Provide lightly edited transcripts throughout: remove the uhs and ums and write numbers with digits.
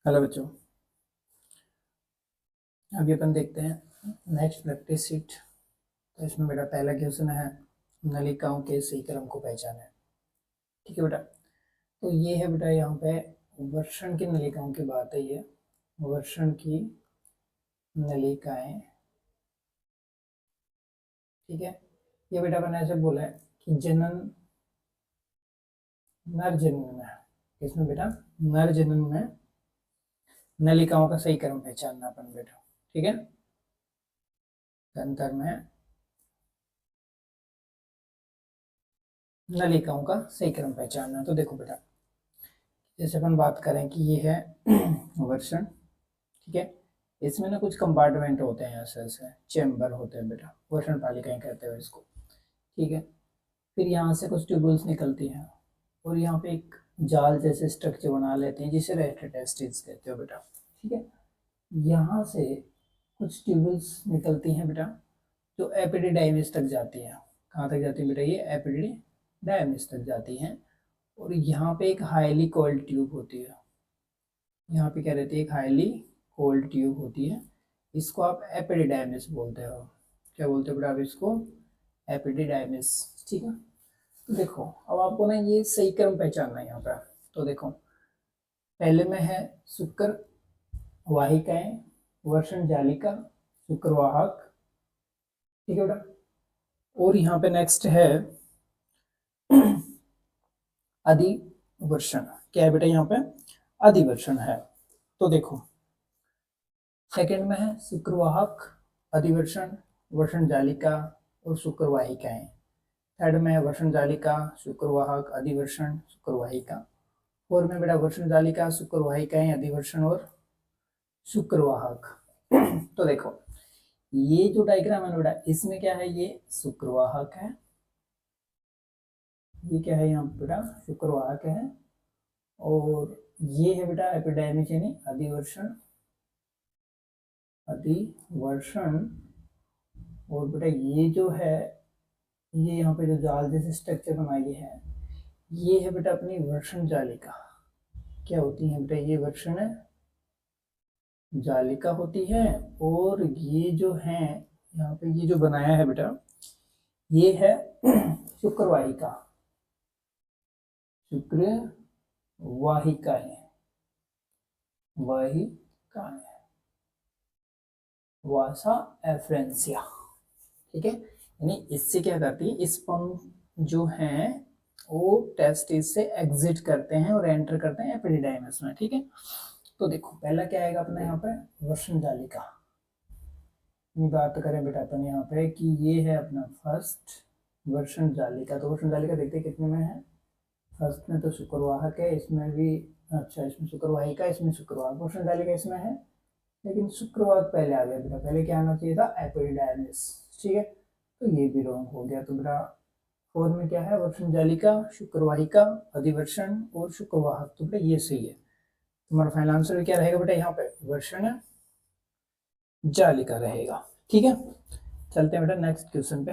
Hello बच्चों, अभी अपन देखते हैं नेक्स्ट प्रैक्टिस शीट। तो इसमें मेरा पहला क्वेश्चन है नलिकाओं के सही क्रम को पहचानें। ठीक है बेटा, तो ये है बेटा यहाँ पे वर्षण की नलिकाओं की बात है। ये वर्षण की नलिकाएं, ठीक है। ये बेटा मैंने ऐसे बोला है कि जनन नर जनन में, इसमें बेटा नर जनन में नलिकाओं का सही क्रम पहचानना अपन बेटा, ठीक है। अंतर में नलिकाओं का सही क्रम पहचानना। तो देखो बेटा, जैसे अपन बात करें कि ये है वर्षण, ठीक है। इसमें ना कुछ कंपार्टमेंट होते हैं, ऐसे ऐसे चेम्बर होते हैं बेटा, वर्षण पालिकाएं कहते हैं इसको, ठीक है। फिर यहाँ से कुछ ट्यूबल्स निकलती हैं और यहाँ पे एक जाल जैसे स्ट्रक्चर बना लेते हैं जिसे रेट्रोटेस्टिस कहते हो बेटा, ठीक है। यहाँ से कुछ ट्यूबल्स निकलती हैं बेटा जो एपिडिडाइमिस तक जाती हैं। कहाँ तक जाती है बेटा? ये एपिडिडाइमिस तक जाती हैं। और यहाँ पे एक हाईली कोल्ड ट्यूब होती है, यहाँ पे क्या रहती है? एक हाईली कोल्ड ट्यूब होती है। इसको आप एपिडिडाइमिस बोलते हो। क्या बोलते हो बेटा आप इसको? एपिडिडाइमिस, ठीक है। तो देखो, अब आपको ना ये सही क्रम पहचानना है यहाँ पे। तो देखो, पहले में है शुक्र वाहिकाएं, वर्षण जालिका, शुक्रवाहक, ठीक है बेटा। और यहाँ पे नेक्स्ट है अधिवर्षण। क्या है बेटा? यहाँ पे अधिवर्षण है। तो देखो, सेकंड में है शुक्रवाहक, अधिवर्षण, वर्षण जालिका और शुक्रवाहिकाएं। थर्ड में है वर्षण जालिका, शुक्रवाहक, अधिवर्षण, शुक्रवाहिका। फोर्थ में बेटा वर्षण जालिका, शुक्रवाहिकाएं, अधिवर्षण और शुक्रवाहक। तो देखो, ये जो डायग्राम है बेटा, इसमें क्या है? ये शुक्रवाहक है, ये क्या है यहाँ बेटा? शुक्रवाहक है। और ये है बेटा एपिडाइमिस यानी अधिवर्षण, अधिवर्षण। और बेटा ये जो है, ये यहाँ पे जो जाल जैसे स्ट्रक्चर बनाई है, ये है बेटा अपनी वर्षण जालिका। क्या होती है बेटा? ये वर्षण जालिका होती है। और ये जो है यहाँ पे, ये जो बनाया है बेटा, ये है शुक्रवाहिका, शुक्रवाहिकाएं, वाहिकाएं, वासा एफ्रेंसिया, ठीक है। यानी इससे क्या करती है? स्पर्म जो है वो टेस्टिस से एग्जिट करते हैं और एंटर करते हैं एपिडिडाइमिस में, ठीक है। तो देखो, पहला क्या आएगा अपना यहाँ पे? वर्षण जालिका। बात करें बेटा अपन यहाँ पे कि ये है अपना फर्स्ट वर्षण जालिका। तो वर्षण जालिका देखते कितने में है? फर्स्ट में तो शुक्रवाहक है, इसमें भी, अच्छा इसमें शुक्रवाहिका, इसमें शुक्रवाहक। वर्षण जालिका इसमें है, लेकिन शुक्रवाहक पहले आ गया बेटा। पहले क्या आना चाहिए था? एपिडिडाइमिस, ठीक है। तो ये भी रॉन्ग हो गया। तो बेटा फोर में क्या है? वर्षण जालिका, शुक्रवाहिका, अधिवर्षण और शुक्रवाहक। तो बेटा ये सही है। तुम्हारा फाइनल आंसर क्या रहेगा बेटा? यहाँ पे वर्षण जालिका रहेगा, ठीक है। चलते हैं बेटा नेक्स्ट क्वेश्चन पे।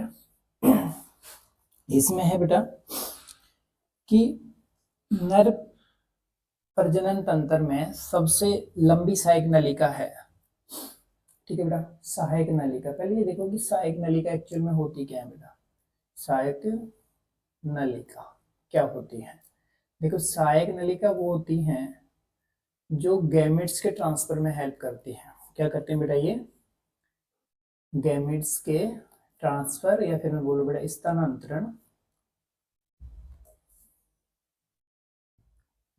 इसमें है बेटा कि नर प्रजनन तंत्र में सबसे लंबी सहायक नलिका है, ठीक है बेटा। सहायक नलिका, पहले ये देखो कि सहायक नलिका एक्चुअल में होती क्या है बेटा? सहायक नलिका क्या होती है? देखो, सहायक नलिका वो होती हैं जो गैमेट्स के ट्रांसफर में हेल्प करती है। क्या करते हैं बेटा? ये गैमेट्स के ट्रांसफर, या फिर मैं बोलूं बेटा स्थानांतरण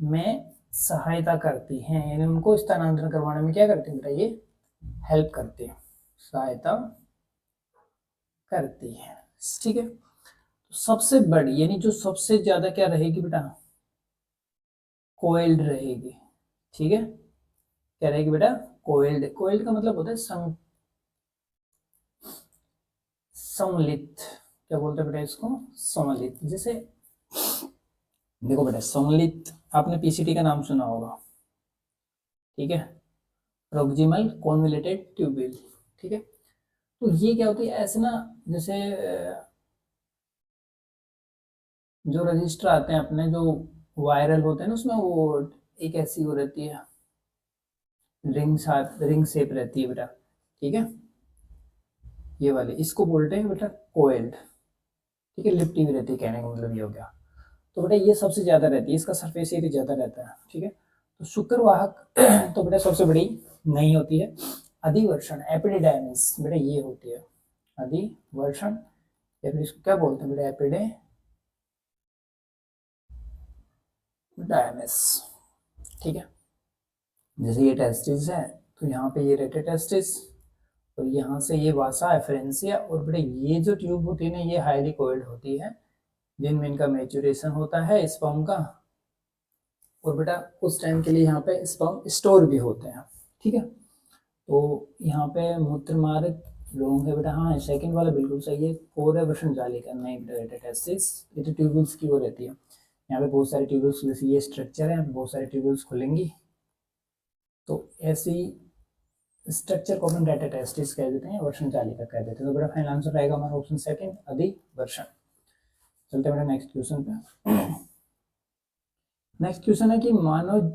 में सहायता करती हैं। यानी उनको स्थानांतरण करवाने में क्या करती है बेटा? ये हेल्प करती है, सहायता करती है, ठीक है। सबसे बड़ी यानी जो सबसे ज्यादा क्या रहेगी बेटा? कोइल्ड रहेगी, ठीक है। क्या रहेगी बेटा? कोइल्ड। कोइल्ड का मतलब होता है सम्मिलित। क्या बोलते हैं बेटा इसको? सम्मिलित। जैसे देखो बेटा, सम्मिलित आपने पीसीटी का नाम सुना होगा, ठीक है, प्रोक्सिमल कॉन्वोल्यूटेड ट्यूबिल, ठीक है। तो ये क्या होती है ऐसे ना, जैसे जो रजिस्टर आते हैं अपने, जो वायरल होते हैं ना, उसमें वो एक ऐसी वो रहती है, रिंग शेप रहती है बेटा, ठीक है, ये वाली इसको बोलते हैं बेटा कोइल्ड, ठीक है, लिपटी हुई रहती है, कहने का मतलब ये हो गया। तो बेटा ये सबसे ज्यादा रहती है, इसका सरफेस एरिया ज्यादा रहता है, ठीक है। तो शुक्रवाहक तो बेटा सबसे बड़ी नहीं होती है। अधिवर्षण एपिडिडाइमिस बेटा ये होती है अधिवर्षण, या फिर इसको क्या बोलते हैं बेटा एपिडिडाइमिस, ठीक है। जैसे ये टेस्टिस है तो यहाँ पे ये रहते टेस्टिस, और यहाँ से ये वासा एफरेंसिया, और बेटा ये जो ट्यूब होती है ना ये हाईली कोइल्ड होती है, जिनमें इनका मैच्योरेशन होता है स्पर्म का, और बेटा उस टाइम के लिए यहाँ पे स्पर्म स्टोर भी होते हैं, ठीक है। तो यहाँ पे मूत्र मार्ग रोग है बेटा, हाँ सेकंड वाला बिल्कुल सही है, कोर है वृषण जालिका नहीं बेटा, टेस्टिस ये तो ट्यूबल्स की वो रहती है, यहाँ पे बहुत सारे ट्यूबल्स, जैसे ये स्ट्रक्चर है बहुत सारे ट्यूबल्स खुलेंगी, तो ऐसी स्ट्रक्चर को अपन डाटा टेस्टिस कह देते हैं, वर्षण जालिका कह देते हैं। तो बेटा फाइनल आंसर आएगा हमारा ऑप्शन सेकंड अधिवर्षण। चलते हैं बेटा नेक्स्ट क्वेश्चन पे। नेक्स्ट क्वेश्चन है कि मानव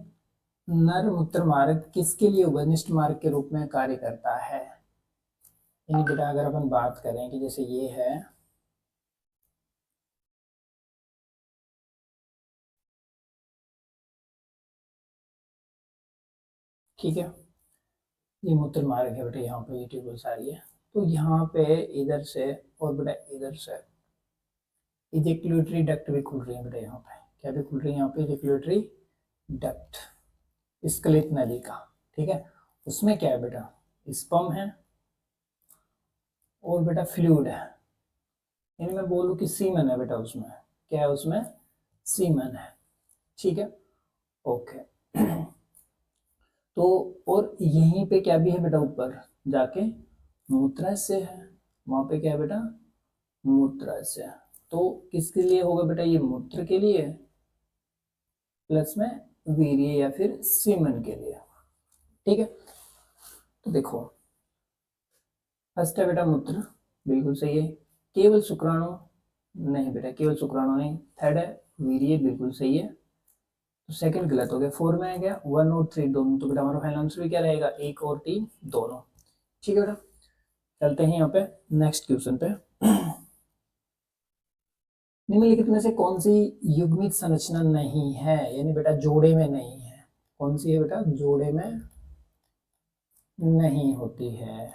नर मूत्र मार्ग किसके लिए उभयनिष्ठ मार्ग के रूप में कार्य करता है। यानी बेटा अगर अपन बात करें कि जैसे ये है, ठीक है, ये मूत्र मार्ग है बेटा, यहाँ पे ये ट्यूबल्स आ रही है, तो यहाँ पे इधर से और बेटा इधर से इजेक्युलेटरी डक्ट भी खुल रही है बेटा, यहाँ पे क्या भी खुल रही है, यहाँ पे इजेक्युलेटरी डक्ट स्खलित नली का, ठीक है। उसमें क्या है बेटा स्पर्म है और बेटा फ्लूइड है, यानी मैं बोलूँ कि सीमन है बेटा, उसमें क्या है, उसमें सीमन है, ठीक है, ओके। तो और यहीं पे क्या भी है बेटा, ऊपर जाके मूत्राशय है, वहां पे क्या है बेटा मूत्राशय, तो किसके लिए होगा बेटा ये मूत्र के लिए प्लस में वीर्य या फिर सीमन के लिए, ठीक है। तो देखो फर्स्ट है बेटा मूत्र, बिल्कुल सही है, केवल शुक्राणु नहीं बेटा, केवल शुक्राणु नहीं, थर्ड है वीर्य, बिल्कुल सही है, तो सेकंड गलत हो गया, 4 में आ गया 1 और 3 दोनों, तो बेटा हमारा फाइनल आंसर भी क्या रहेगा 1 और 3 दोनों, ठीक है बेटा। चलते हैं यहाँ पे नेक्स्ट क्वेश्चन पे। निम्नलिखित में से कौन सी युग्मित संरचना नहीं है, यानी बेटा जोड़े में नहीं है, कौन सी है बेटा जोड़े में नहीं होती है,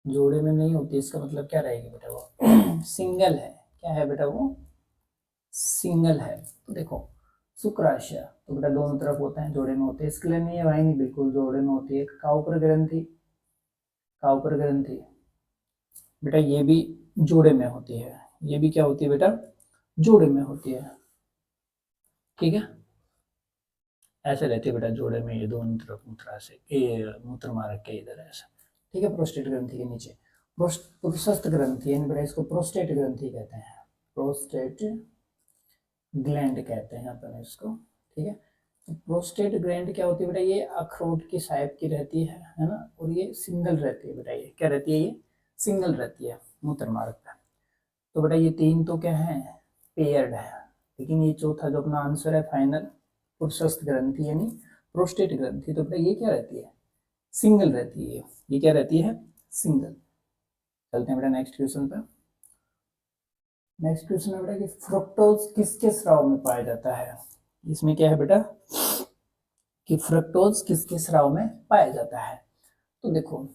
जोड़े में नहीं होती इसका मतलब क्या रहेगा बेटा वो सिंगल है, क्या है बेटा वो सिंगल है। तो देखो शुक्राशय तो बेटा दोनों तरफ होते हैं, जोड़े में होते हैं, इसके लिए नहीं है भाई, नहीं बिल्कुल जोड़े में होती है। काउपर ग्रंथि, काउपर ग्रंथि बेटा ये भी जोड़े में होती है, ये भी क्या होती है बेटा जोड़े में होती है, ठीक है, ऐसे रहती है बेटा जोड़े में, ये दोनों तरफ मूत्राशय ये मूत्र मार्ग के इधर ऐसा, ठीक है। प्रोस्टेट ग्रंथि के नीचे पुरुषस्थ ग्रंथि, यानी बेटा इसको प्रोस्टेट ग्रंथि कहते हैं, प्रोस्टेट ग्लैंड कहते हैं अपन इसको, ठीक है। तो प्रोस्टेट ग्लैंड क्या होती है बेटा, ये अखरोट की शाइप की रहती है ना, और ये सिंगल रहती है बेटा, ये क्या रहती है, ये सिंगल रहती है मूत्र मार्ग पे। तो बेटा ये तीन तो क्या है पेयर्ड है, लेकिन ये चौथा जो अपना आंसर है फाइनल पुरुषस्थ ग्रंथि यानी प्रोस्टेट ग्रंथि, तो बेटा ये क्या रहती है सिंगल रहती है, ये क्या रहती है सिंगल। चलते हैं बेटा नेक्स्ट क्वेश्चन पे। नेक्स्ट क्वेश्चन है बेटा कि फ्रुक्टोज किसके स्राव में पाया जाता है, इसमें क्या है बेटा कि फ्रक्टोज किसके स्राव में पाया जाता है। तो देखो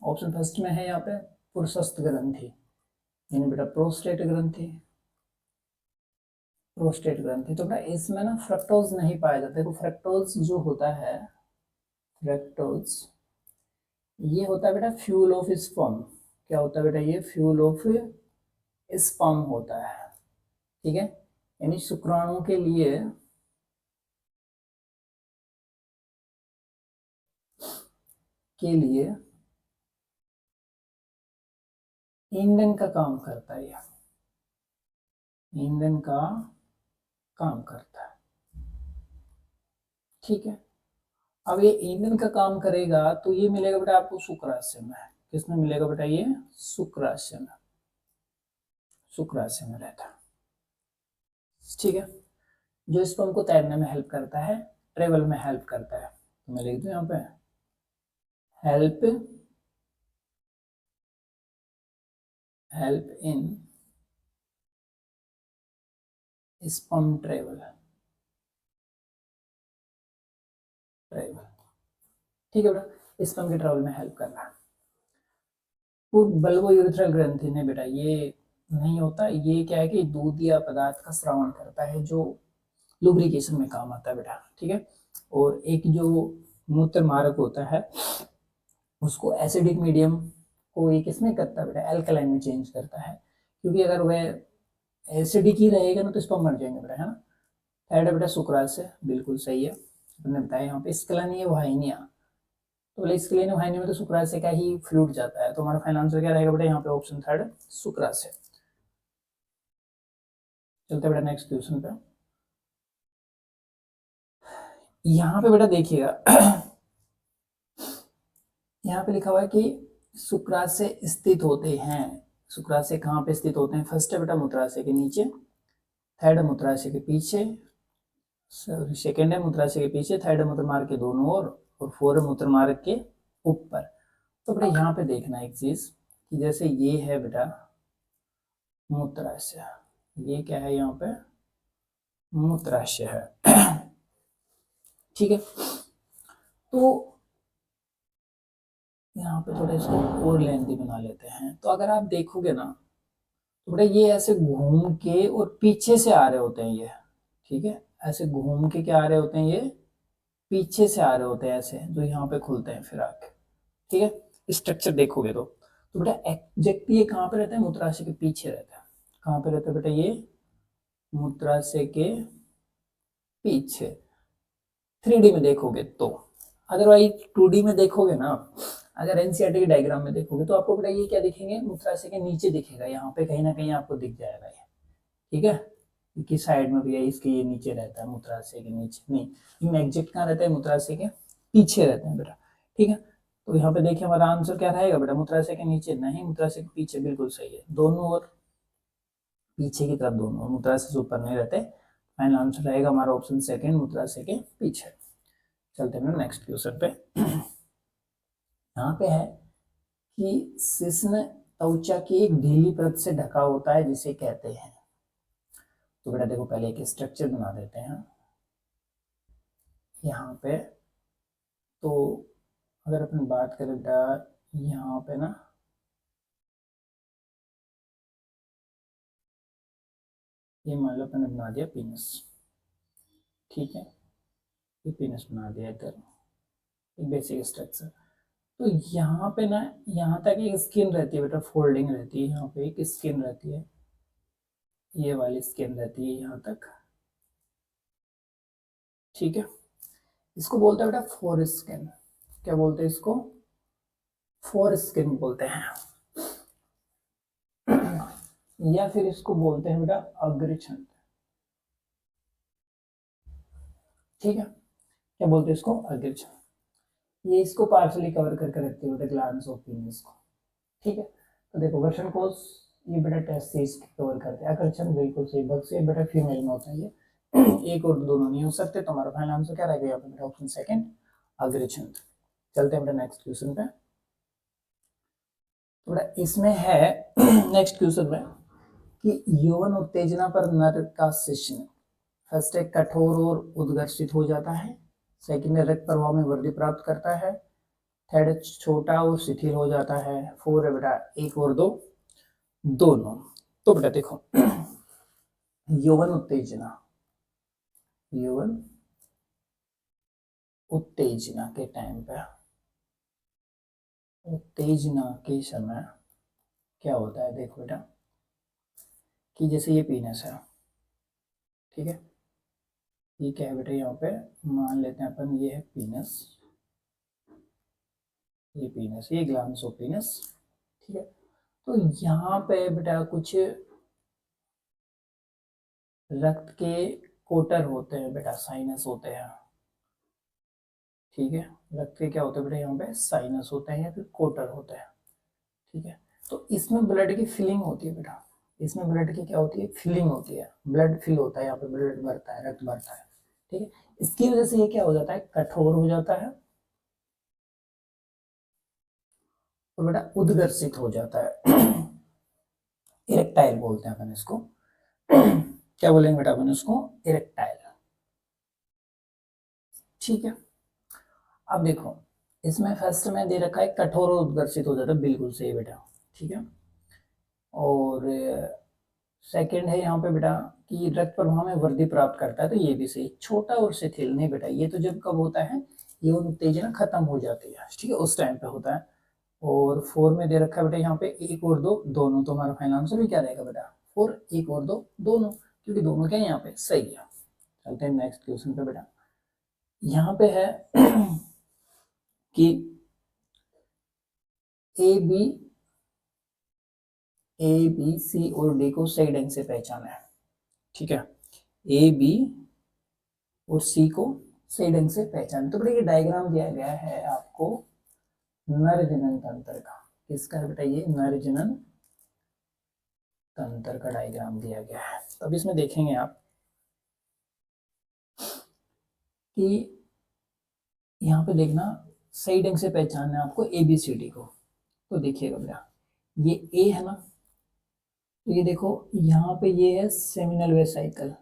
ऑप्शन फर्स्ट में है यहाँ पे पुरुषस्थ ग्रंथि, यानी बेटा प्रोस्टेट ग्रंथि, प्रोस्टेट ग्रंथि, तो बेटा इसमें ना फ्रक्टोज नहीं पाया जाता है। तो फ्रक्टोज जो होता है, फ्रक्टोज ये होता है बेटा फ्यूल ऑफ स्पर्म, क्या होता है बेटा ये फ्यूल ऑफ स्पर्म होता है, ठीक है, यानी शुक्राणु के लिए ईंधन का काम करता है, ईंधन का काम करता है, ठीक है। अब ये ईंधन का काम करेगा तो ये मिलेगा बेटा आपको शुक्राशय में, किसमें मिलेगा बेटा ये शुक्राशय में, शुक्राशय में रहता है, ठीक है, जो स्पर्म को तैरने में हेल्प करता है, ट्रेवल में हेल्प करता है, तो मैं लिख दूं यहाँ पे हेल्प इन स्पर्म ट्रेवल। ठीक है बेटा, स्पर्म के ट्रेवल में हेल्प कर रहा है। वो बल्बो यूरेथ्रल ग्रंथि ने बेटा ये नहीं होता, ये क्या है कि दूध या पदार्थ का स्रावण करता है जो लुब्रिकेशन में काम आता है बेटा। ठीक है, और एक जो मूत्र मार्ग होता है उसको एसिडिक मीडियम को ये किसमें करता है बेटा, एल्कलाइन में चेंज करता है, क्योंकि अगर वह एसिडिक ही रहेगा ना तो स्पर्म मर जाएंगे बेटा, है ना। थर्ड है बेटा सुक्रास, बिल्कुल सही है, आपने बताया यहाँ पे स्क्लेनिया वाहिनिया, तो बोले स्क्लेनिया वाहिनिया में तो सुक्रास का ही फ्लूइड जाता है, तो हमारा फाइनल आंसर क्या रहेगा बेटा यहाँ पे ऑप्शन थर्ड सुक्रास। चलते बेटा नेक्स्ट क्वेश्चन पे। यहाँ पे बेटा देखिएगा यहाँ पे लिखा हुआ है कि शुक्राशय स्थित होते हैं। शुक्राशय कहाँ पे स्थित होते हैं? फर्स्ट है बेटा मूत्राशय के नीचे, थर्ड मूत्राशय के पीछे, सेकेंड है मूत्राशय के पीछे, थर्ड है मूत्रमार्ग के दोनों ओर, और फोर है मूत्रमार्ग के ऊपर। तो बेटा यहाँ पे देखना एक चीज कि जैसे ये है बेटा मूत्राशय, ये क्या है यहाँ पे मूत्राशय है ठीक है, तो यहाँ पे थोड़ा इसको और लेंथी बना लेते हैं। तो अगर आप देखोगे ना तो बेटा ये ऐसे घूम के और पीछे से आ रहे होते हैं ये, ठीक है, ऐसे घूम के क्या आ रहे होते हैं, ये पीछे से आ रहे होते हैं ऐसे, जो यहाँ पे खुलते हैं फिर आके। ठीक है, स्ट्रक्चर देखोगे तो बेटा एग्जैक्टली ये कहाँ पे रहता है, मूत्राशय के पीछे रहता है। कहाँ पे रहता है बेटा, ये मूत्राशय के पीछे 3D में देखोगे तो, अदरवाइज 2D में देखोगे ना, अगर एनसीईआरटी के डायग्राम में देखोगे तो आपको बेटा ये क्या दिखेंगे, मूत्राशय के नीचे दिखेगा, यहाँ पे कहीं ना कहीं आपको दिख जाएगा ये। ठीक है, किस साइड में भी है इसके, ये नीचे रहता है मूत्राशय के नीचे, नहीं एग्जैक्ट कहाँ रहता है, मूत्राशय के पीछे रहते हैं बेटा। ठीक है, तो यहाँ पे देखिए हमारा आंसर क्या रहेगा बेटा, मूत्राशय के नीचे नहीं, मूत्राशय के पीछे, बिल्कुल सही है, दोनों और पीछे की तरफ दोनों, मूत्राशय से ऊपर नहीं रहते। फाइनल आंसर रहेगा हमारा ऑप्शन सेकंड, मूत्राशय के पीछे। चलते हैं नेक्स्ट क्वेश्चन पे। यहाँ पे है कि शिश्न त्वचा की एक ढीली परत से ढका होता है जिसे कहते हैं। तो बेटा देखो पहले एक स्ट्रक्चर बना देते हैं यहाँ पे। तो अगर अपन बात करें बेटा यहाँ पे ना, ये मान लो अपन बना दिया पीनस, ठीक है, ये पीनस बना दिया इधर, एक बेसिक स्ट्रक्चर। तो यहाँ पे ना, यहाँ तक एक स्किन रहती है बेटा, फोल्डिंग रहती है, यहाँ पे एक स्किन रहती है, ये वाली स्किन रहती है यहाँ तक। ठीक है, इसको बोलते हैं बेटा फोर स्किन। क्या बोलते हैं इसको, फोर स्किन बोलते हैं या फिर इसको बोलते हैं बेटा अग्रछंद। ठीक है, क्या बोलते हैं इसको, अग्रछंद। ये इसको पार्शली कवर करके रखते हैं बेटा ग्लैंड्स ऑफ पीनस को। ठीक है, तो देखो वर्षण कोष ये बेटा टेस्टिस कवर करते हैं, अग्रछंद बिल्कुल सही, बक्स ये बेटा फीमेल में होता है ये एक और दोनों नहीं हो सकते, तो हमारा फाइनल आंसर क्या रहेगा यहाँ पे बेटा, ऑप्शन सेकंड अग्रछंद। चलते हैं बेटा नेक्स्ट क्वेश्चन पे। तो बेटा इसमें है नेक्स्ट क्वेश्चन में कि यौवन उत्तेजना पर नर का शिश्न फर्स्ट एक कठोर और उद्घर्षित हो जाता है, सेकंड रक्त प्रवाह में वृद्धि प्राप्त करता है, थर्ड छोटा और शिथिल हो जाता है, फोर है बेटा एक और दो दोनों। तो बेटा देखो यौवन उत्तेजना, यौवन उत्तेजना के टाइम पे, उत्तेजना के समय क्या होता है, देखो बेटा कि जैसे ये पीनस है, ठीक है, ये क्या है बेटा, यहाँ पे मान लेते हैं अपन ये है पीनस, ये पीनस, ये ग्लैंड्स ऑफ पीनस। ठीक है, तो यहाँ पे बेटा कुछ रक्त के कोटर होते हैं बेटा, साइनस होते हैं। ठीक है, रक्त के क्या होते हैं बेटा, यहाँ पे साइनस होते हैं या फिर कोटर होते हैं। ठीक है, तो इसमें ब्लड की फिलिंग होती है बेटा, इसमें ब्लड की क्या होती है, फिलिंग होती है, ब्लड फिल होता है, यहाँ पे ब्लड भरता है, रक्त भरता है। ठीक है, इसकी वजह से ये क्या हो जाता है, कठोर हो जाता है और बेटा उद्गर्षित हो जाता है। इरेक्टाइल बोलते हैं अपन इसको। क्या बोलेंगे बेटा अपन इसको, इरेक्टाइल। ठीक है, अब देखो इसमें फर्स्ट में दे रखा है कठोर और उद्गर्षित हो जाता है, बिल्कुल सही बेटा। ठीक है, और सेकंड है यहाँ पे बेटा कि रक्त प्रवाह में वृद्धि प्राप्त करता है, तो ये भी सही। छोटा और शिथिल नहीं बेटा, ये तो जब कब होता है, ये उत्तेजना खत्म हो जाती है, ठीक है, उस टाइम पे होता है। और 4 में दे रखा है बेटा यहाँ पे 1 और 2 दोनों, तो हमारा फाइनल आंसर भी क्या रहेगा बेटा 4, 1 और 2 दोनों, क्योंकि दोनों क्या है यहाँ पे सही है। चलते हैं नेक्स्ट क्वेश्चन पे बेटा। यहाँ पे है कि ए बी सी और डी को सही ढंग से पहचाना है। ठीक है, ए बी और सी को सही ढंग से पहचान, तो बेटा ये डायग्राम दिया गया है आपको नर जनन तंत्र का। किसका है बेटा, ये नर जनन तंत्र का डायग्राम दिया गया है। तो अब इसमें देखेंगे आप कि यहाँ पे देखना सही ढंग से पहचानना है आपको ABCD को। तो देखिएगा बेटा, ये ए है ना, तो ये देखो यहाँ पे ये है सेमिनल वेसाइकल।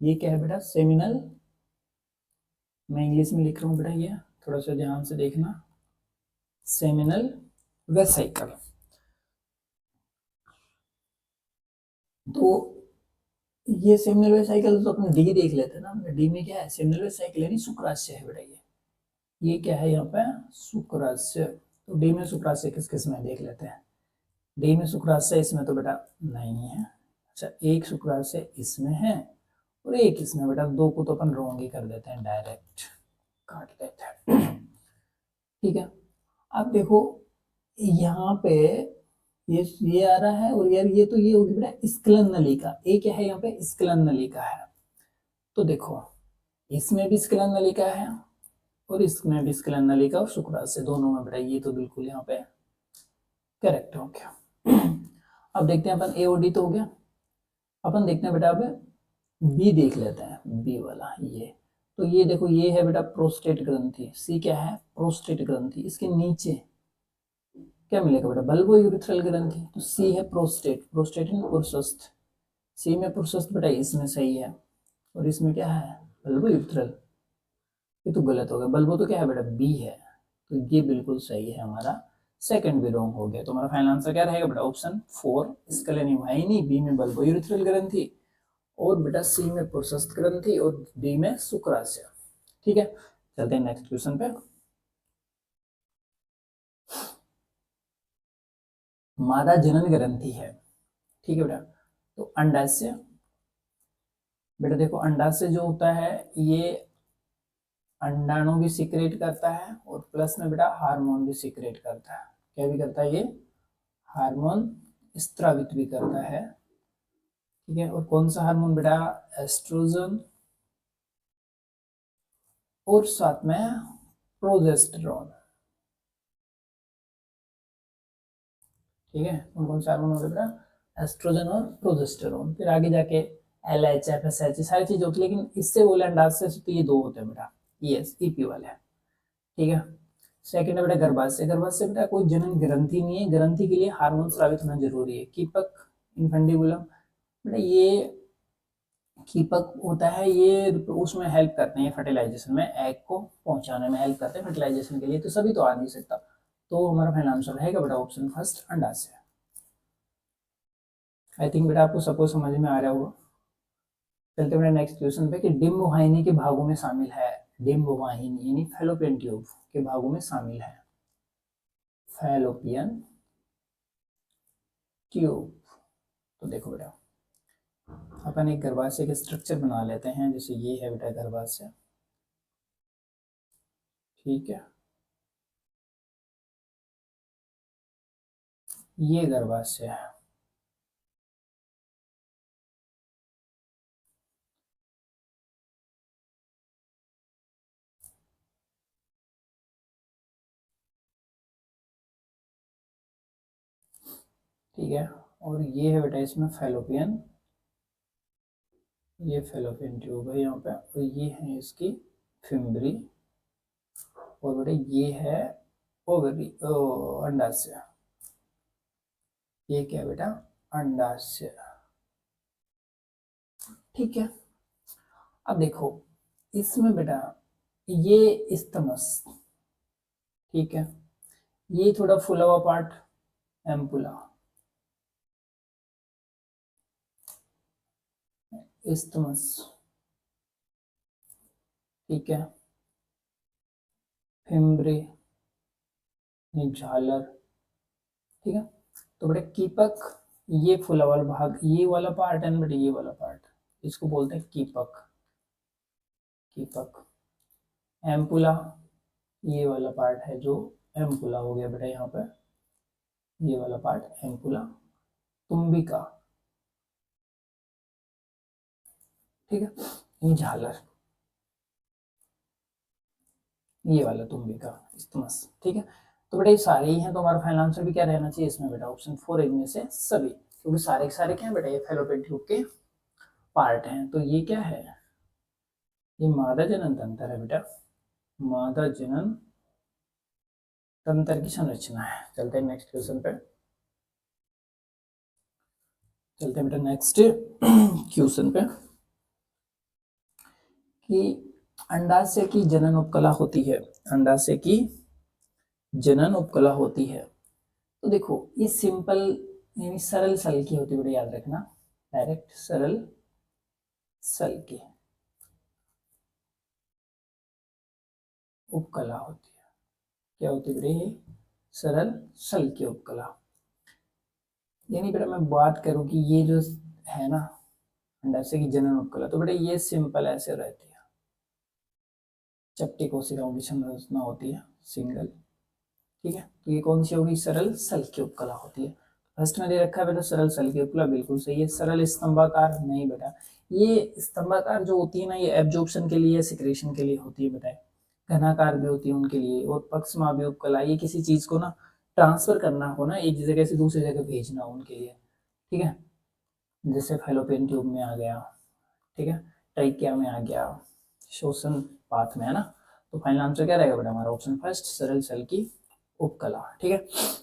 ये क्या है बेटा, सेमिनल, मैं इंग्लिश में लिख रहा हूँ बेटा, ये थोड़ा सा ध्यान से देखना, सेमिनल वेसाइकल। तो ये सेमिनल वेसाइकल तो अपने डी देख लेते हैं ना, डी में क्या है, सेमिनल वेसाइकल यानी शुक्राशय है बेटा। ये क्या है यहाँ पे, शुक्राशय। तो डी में शुक्राशय किस किस में देख लेते हैं। डी में शुक्राशय इसमें तो बेटा नहीं है। अच्छा, एक शुक्राशय इसमें है और एक इसमें बेटा, दो को तो अपन रोंग ही कर देते हैं, डायरेक्ट काट देते हैं। ठीक है, अब देखो यहाँ पे ये आ रहा है, और यार ये तो ये होगी बेटा स्खलन नलिका। ए क्या है यहाँ पे, स्खलन नलिका है। तो देखो इसमें भी स्खलन नलिका है और इसमें भी स्खलन नलिका, और शुक्राशय दोनों में बेटा ये तो बिल्कुल यहाँ पे करेक्ट हो गया। अब देखते हैं अपन, ए और डी तो हो गया, अपन देखते हैं बेटा अब बी देख लेते हैं, बी वाला ये। तो ये देखो ये है बेटा प्रोस्टेट ग्रंथि। सी क्या है, प्रोस्टेट ग्रंथि। इसके नीचे क्या मिलेगा बेटा, बल्बो यूरिथ्रल ग्रंथि। तो सी है प्रोस्टेट, प्रोस्टेट इन पुरुषस्थ। सी में पुरुषस्थ बेटा इसमें सही है, और इसमें क्या है, बल्बो यूरिथ्रल। ये तो गलत हो गया, बल्बो तो क्या है बेटा बी है, तो ये बिल्कुल सही है हमारा। सेकंड भी रॉन्ग हो गया, तो हमारा फाइनल आंसर क्या रहेगा बेटा, ऑप्शन 4 स्क्लेनी वाहिनी, बी में बल्बो यूरिथ्रल ग्रंथि, और बेटा सी में पुरुषस्थ ग्रंथि, और डी में शुक्राशय। ठीक है, चलते हैं नेक्स्ट क्वेश्चन पे। मादा जनन ग्रंथि है, ठीक है बेटा। तो अंडाशय, बेटा देखो अंडाशय जो होता है ये अंडाणु भी सिक्रेट करता है, और प्लस में बेटा हार्मोन भी सिक्रेट करता है। क्या भी करता है ये, हार्मोन स्त्रावित भी करता है। ठीक है, और कौन सा हार्मोन बेटा, एस्ट्रोजन, और साथ में प्रोजेस्टेरोन। ठीक है, कौन कौन से हार्मोन हो गए बेटा, एस्ट्रोजन और प्रोजेस्टेरोन। फिर आगे जाके LH FSH सारी चीज होती है, लेकिन इससे बोले अंडाशय से तो ये दो होते हैं बेटा, ES EP वाले। ठीक है, सेकंड है बेटा गर्भाशय। गर्भाशय बेटा कोई जनन ग्रंथि नहीं है, ग्रंथि के लिए हार्मोन स्रावित होना जरूरी है। कीपक इनफंडिबुलम, बेटा ये कीपक होता है, ये उसमें हेल्प करते हैं फर्टिलाइजेशन में, एग को पहुंचाने में हेल्प करते हैं फर्टिलाइजेशन के लिए, तो सभी तो आ नहीं सकता। तो हमारा फाइनल आंसर रहेगा बेटा ऑप्शन फर्स्ट, अंडाशय। आई थिंक बेटा आपको सब कुछ समझ में आ रहा होगा। चलते हैं नेक्स्ट क्वेश्चन पे कि डिम्ब वाहिनी के भागों में शामिल है। डिम्ब वाहिनी यानी फैलोपियन ट्यूब के भागों में शामिल है, फैलोपियन ट्यूब। तो देखो बेटा अपन एक गर्भाशय के स्ट्रक्चर बना लेते हैं, जैसे ये है बेटा गर्भाशय। ठीक है, ये गर्भाशय है। ठीक है, और ये है बेटा इसमें फैलोपियन, ये फैलोपियन ट्यूब है यहाँ पे, और ये है इसकी फिम्बरी, और बेटा ये है ओवरी, अंडाशय। ये क्या है बेटा? अंडाशय। ठीक है, अब देखो इसमें बेटा ये इस्थमस, ठीक है, ये थोड़ा फुला हुआ पार्ट एम्पुला, इस्थमस, ठीक है, फिम्बरी, झालर, ठीक है। तो बेटा कीपक, ये फुला वाला भाग, ये वाला पार्ट है बेटा, ये वाला पार्ट, इसको बोलते हैं कीपक, कीपक। एम्पुला, ये वाला पार्ट है जो एम्पुला हो गया बेटा, यहाँ पे ये वाला पार्ट एम्पुला। तुम्बिका, ठीक है, ये झालर, ये वाला तुम्बिका, इस्थमस, ठीक है। तो बेटा ये सारे ही हैं, तो हमारा फाइनल आंसर भी क्या रहना चाहिए इसमें बेटा? ऑप्शन 4 इनमें से सभी, क्योंकि सारे के सारे क्या है बेटा? ये फैलोपियन ट्यूब के पार्ट हैं। तो ये क्या है? ये मादा जनन तंत्र है बेटा, मादा जनन तंत्र की संरचना है। चलते हैं नेक्स्ट क्वेश्चन पे, चलते हैं बेटा नेक्स्ट क्वेश्चन पे, कि अंडाशय की जनन उपकला होती है, अंडाशय की जनन उपकला होती है। तो देखो ये सिंपल यानी सरल सल की होती है बेटा, याद रखना, डायरेक्ट सरल सल की उपकला होती है। क्या होती है बेटा? ये सरल सल की उपकला। यानी बेटा मैं बात करूं कि ये जो है ना अंडाशय की जनन उपकला, तो बेटा ये सिंपल ऐसे रहती है, चपटी कोशिकाओं की संरचना होती है, सिंगल, ठीक है। तो ये कौन सी होगी? सरल सल की उपकला होती है। फर्स्ट में दे रखा है बेटा सरल सल की उपकला, बिल्कुल सही है। सरल स्तंभाकार नहीं बेटा, ये स्तंभाकार जो होती है ना, ये एब्जॉर्प्शन के लिए, सिक्रेशन के लिए होती है बेटा, घनाकार भी होती है उनके लिए। और पक्षमावी उपकला, ये किसी चीज को ना ट्रांसफर करना हो ना, एक जगह से दूसरी जगह भेजना हो उनके लिए, ठीक है। जैसे फैलोपियन ट्यूब में आ गया, ठीक है, ट्रैकिया में आ गया, श्वसन पाथ में, है ना। तो फाइनल आंसर क्या रहेगा बेटा हमारा? ऑप्शन फर्स्ट, सरल सेल की उपकला, ठीक है।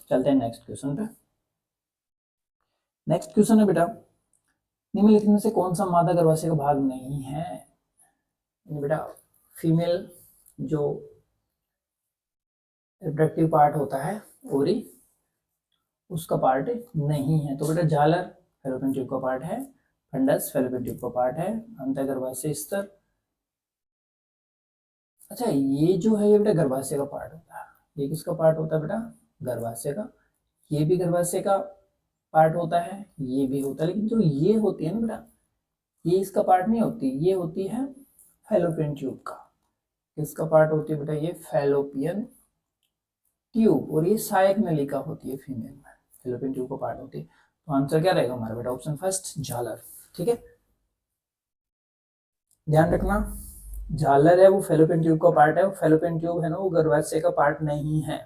चलते हैं नेक्स्ट क्वेश्चन पे। नेक्स्ट क्वेश्चन है बेटा, निम्नलिखित में से कौन सा मादा गर्भाशय का भाग नहीं है? बेटा फीमेल जो रिप्रोडक्टिव पार्ट होता है ओरी, उसका पार्ट नहीं है। तो बेटा झालर फैलोपियन ट्यूब का पार्ट है, फंडस फैलोपियन ट्यूब का पार्ट है, अंतःगर्भाशय स्तर। अच्छा ये जो है ये बेटा गर्भाशय का पार्ट होता है, ये किसका पार्ट होता है बेटा? गर्भाशय का। ये भी गर्भाशय का पार्ट होता है, ये भी होता है, लेकिन जो ये होती है ना बेटा, ये इसका पार्ट नहीं होती, ये होती है फैलोपियन ट्यूब का। किसका पार्ट होती है बेटा? ये फैलोपियन ट्यूब, और ये सहायक नलिका होती है फीमेल में, फैलोपियन ट्यूब का पार्ट होती है। तो आंसर क्या रहेगा हमारा बेटा? ऑप्शन फर्स्ट, झालर, ठीक है। ध्यान रखना, झालर है वो फैलोपियन ट्यूब का पार्ट है, वो फैलोपियन ट्यूब है ना वो गर्भाशय का पार्ट नहीं है,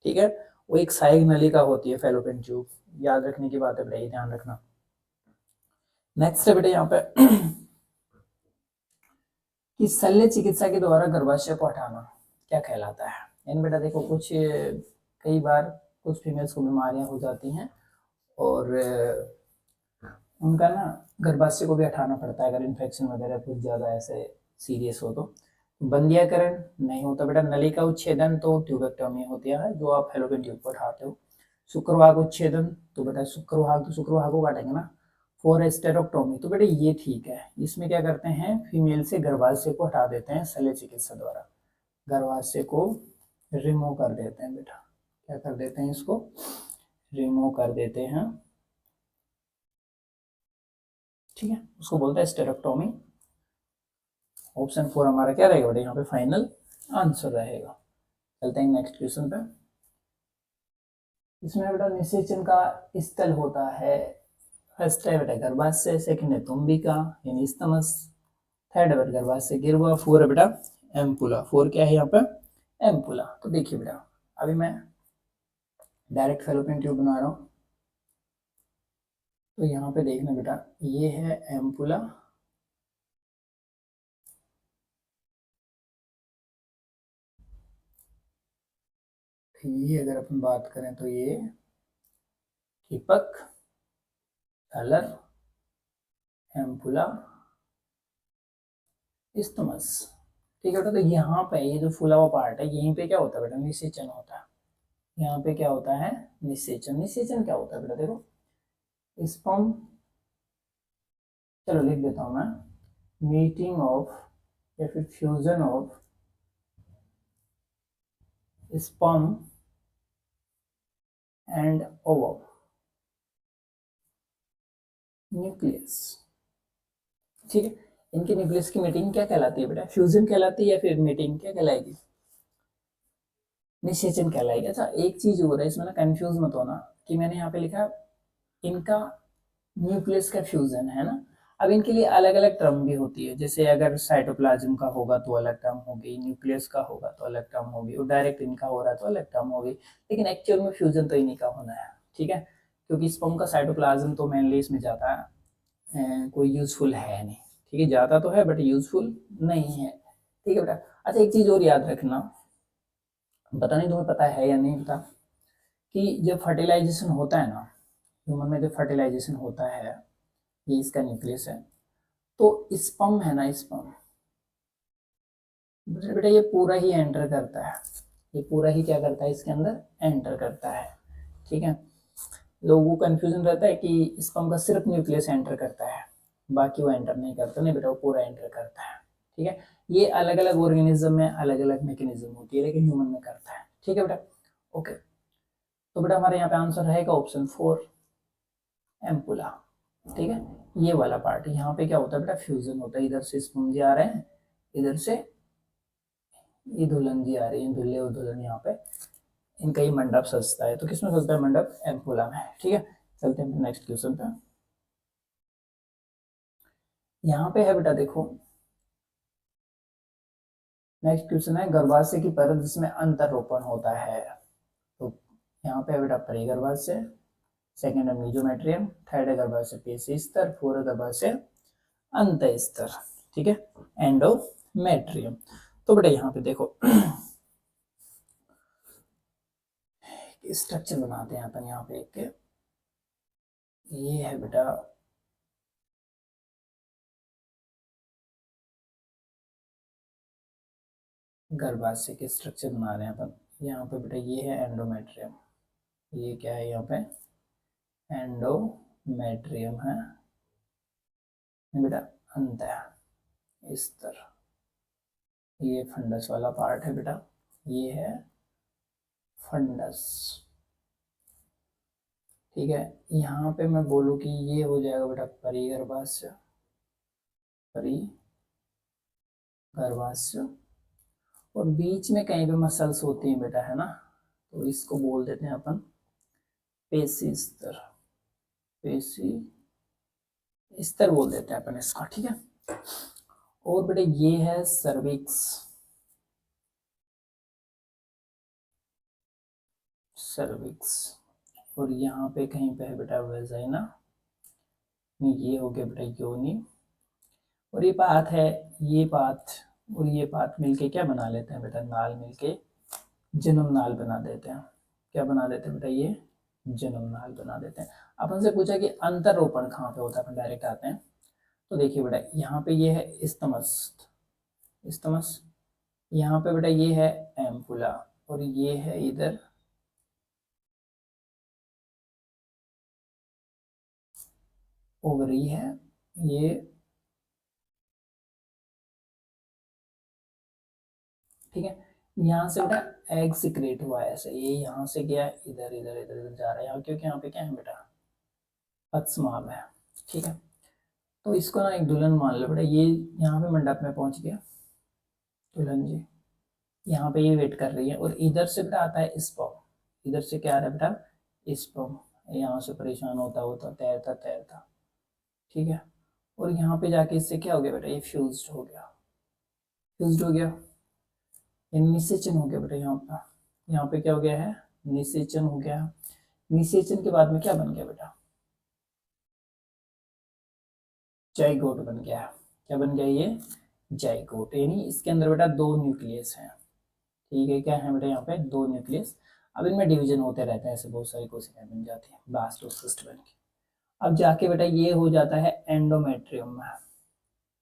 ठीक है। वो एक सहायक नलिका होती है फैलोपियन ट्यूब, याद रखने की बात है बेटा, ये ध्यान रखना। नेक्स्ट है बेटा यहाँ पे कि शल्य चिकित्सा के द्वारा गर्भाशय को हटाना क्या कहलाता है? यानी बेटा देखो कुछ कई बार कुछ फीमेल्स को बीमारियां हो जाती हैं और उनका ना गर्भाशय को भी हटाना पड़ता है, अगर इन्फेक्शन वगैरह कुछ ज़्यादा ऐसे सीरियस हो तो। बंधियाकरण नहीं होता बेटा, नलिका उच्छेदन तो ट्यूबेक्टोमी होती है जो आप फैलोपियन ट्यूब को हटाते हो। शुक्रवाग उच्छेदन, तो बेटा शुक्रवाग तो शुक्रवाग को काटेंगे ना। फोरेस्टेरोक्टोमी, तो बेटा ये ठीक है, इसमें क्या करते हैं फीमेल से गर्भाशय को हटा देते हैं शल्य चिकित्सा द्वारा, गर्भाशय को रिमूव कर देते हैं बेटा। क्या कर देते हैं? इसको रिमूव कर देते हैं, ठीक है, उसको बोलते हैं स्टेरोक्टोमी। ऑप्शन 4 हमारा क्या रहेगा बेटा यहाँ पे फाइनल आंसर रहेगा। चलते हैं नेक्स्ट क्वेश्चन पे। इसमें बेटा निषेचन का स्थल होता है, फर्स्ट है बेटा गर्भाशय, सेकंड है तुम्बिका यानी स्तमस, थर्ड है बेटा गर्भाशय गिरवा, फोर है बेटा एम्पुला। फोर क्या है यहाँ पे? एम्पुला। तो देखिए बेटा अभी मैं डायरेक्ट फैलोपियन ट्यूब बना रहा हूँ, तो यहाँ पे देखना बेटा ये है एम्पुला, ये अगर अपन बात करें तो ये दीपक, झालर, एम्पुला, इस्तमस। ठीक है बेटा, तो यहाँ पे ये जो फूला हुआ पार्ट है यहीं पे क्या होता है बेटा, निषेचन होता है। यहाँ पे क्या होता है, निषेचन। निषेचन क्या होता है बेटा, देखो स्पर्म, चलो लिख देता हूं मैं, मीटिंग ऑफ या फिर fusion of sperm and ovum nucleus. ठीक है, इनके न्यूक्लियस की मीटिंग क्या कहलाती है बेटा, फ्यूजन कहलाती है, या फिर मीटिंग क्या कहलाएगी, निषेचन कहलाएगी। अच्छा एक चीज हो रहा है इसमें ना, कंफ्यूज मत होना कि मैंने यहाँ पे लिखा इनका न्यूक्लियस का फ्यूजन है ना। अब इनके लिए अलग अलग टर्म भी होती है, जैसे अगर साइटोप्लाज्म का होगा तो अलग टर्म होगी, न्यूक्लियस का होगा तो अलग टर्म होगी, और डायरेक्ट इनका हो रहा है तो अलग टर्म होगी। लेकिन एक्चुअल में फ्यूजन तो इन्हीं का होना है। ठीक है, क्योंकि स्पर्म का साइटोप्लाज्म तो मेनली इसमें जाता है, कोई यूजफुल है नहीं। ठीक है, जाता तो है बट यूजफुल नहीं है। ठीक है बेटा, अच्छा एक चीज और याद रखना, पता नहीं तुम्हें पता है या नहीं पता, कि जब फर्टिलाइजेशन होता है ना, ह्यूमन में जब फर्टिलाइजेशन होता है, ये इसका न्यूक्लियस है, तो स्पर्म है ना, स्पर्म बेटा ये पूरा ही एंटर करता है, ये पूरा ही क्या करता है, इसके अंदर एंटर करता है। ठीक है, लोगों को कंफ्यूजन रहता है कि स्पर्म का सिर्फ न्यूक्लियस एंटर करता है, बाकी वो एंटर नहीं करता। नहीं बेटा, वो पूरा एंटर करता है। ठीक है, ये अलग अलग ऑर्गेनिज्म में अलग अलग मैकेनिज्म होती है, लेकिन ह्यूमन में करता है। ठीक है बेटा, ओके। तो बेटा हमारे यहाँ पे आंसर रहेगा ऑप्शन 4, एम्पुला। ठीक है, ये वाला पार्ट, यहाँ पे क्या होता है बेटा, फ्यूजन होता है। इधर से स्पंज आ रहे हैं, इधर से ये दुल्हन जी आ रही है, दुल्हे और दुल्हन, यहाँ पे इनका ही मंडप सजता है। तो किसमें सजता है मंडप, एम्पुला में। ठीक है, चलते हैं नेक्स्ट क्वेश्चन पे। यहाँ पे है बेटा देखो, नेक्स्ट क्वेश्चन है गर्भाशय की परत जिसमें अंतरोपण होता है। तो यहाँ पे है बेटा परिगर्भाशय, सेकंड है मीजोमेट्रियम, थर्ड है गर्भाशय पेशी स्तर, फोर्थ है गर्भाशय अंत स्तर। ठीक है, एंडोमेट्रियम। तो बेटा यहाँ पे देखो स्ट्रक्चर बनाते हैं अपन यहाँ पे एक, ये है बेटा गर्भाशय के स्ट्रक्चर बना रहे हैं अपन। यहाँ पे बेटा ये है एंडोमेट्रियम, ये क्या है यहाँ पे, एंडोमेट्रियम है बेटा, अंत स्तर, ये फंडस वाला पार्ट है बेटा, ये है फंडस। ठीक है, यहाँ पे मैं बोलूँ कि ये हो जाएगा बेटा परिगर्भाशय, परिगर्भाशय, और बीच में कहीं पे मसल्स होती हैं बेटा, है ना, तो इसको बोल देते हैं अपन पेशी स्तर, पेशी स्तर बोल देते हैं अपन इसका। ठीक है, और बेटा ये है सर्विक्स, सर्विक्स, और यहाँ पे कहीं पे है बेटा वेजाइना, ये हो गया बेटा योनि, और ये पाथ है, ये पाथ और ये पाथ मिलके क्या बना लेते हैं बेटा, नाल मिलके जन्म नाल बना देते हैं। क्या बना देते हैं बेटा, ये जन्म नाल बना देते हैं। अपन से पूछा कि अंतरोपण कहाँ पे होता है, अपन डायरेक्ट आते हैं। तो देखिए बेटा यहाँ पे ये है इस्तमस, इस्तमस, यहाँ पे बेटा ये है एम्पुला, और ये है इधर ओवरी है, ये ठीक है। यहाँ से बेटा एग सिक्रेट हुआ है ऐसे, ये यहाँ से गया इधर इधर इधर इधर जा रहा है यहाँ, क्योंकि यहाँ पे क्या है बेटा पत्समाम है। ठीक है, तो इसको ना एक दुल्हन मान लो बेटा, ये यहाँ पे मंडप में पहुंच गया, दुल्हन जी यहाँ पे ये वेट कर रही है, और इधर से बेटा आता है स्पर्म, इधर से क्या आ रहा है बेटा स्पर्म, यहाँ से परेशान होता होता तैरता तैरता। ठीक है, और यहाँ पे जाके इससे क्या हो गया बेटा, ये फ्यूज्ड हो गया, फ्यूज्ड हो गया, ये निषेचन हो गया बेटा। यहाँ पे क्या हो गया है, निषेचन हो गया। निषेचन के बाद में क्या बन गया बेटा, जाइगोट बन गया। क्या बन गया ये, जाइगोट, यानी इसके अंदर बेटा दो न्यूक्लियस हैं। ठीक है, क्या है बेटा यहाँ पे दो न्यूक्लियस। अब इनमें डिवीजन होते रहते हैं, ऐसे बहुत सारी कोशिकाएं बन जाती हैं ब्लास्टोसिस्ट बन के। अब जाके बेटा ये हो जाता है एंडोमेट्रियम में।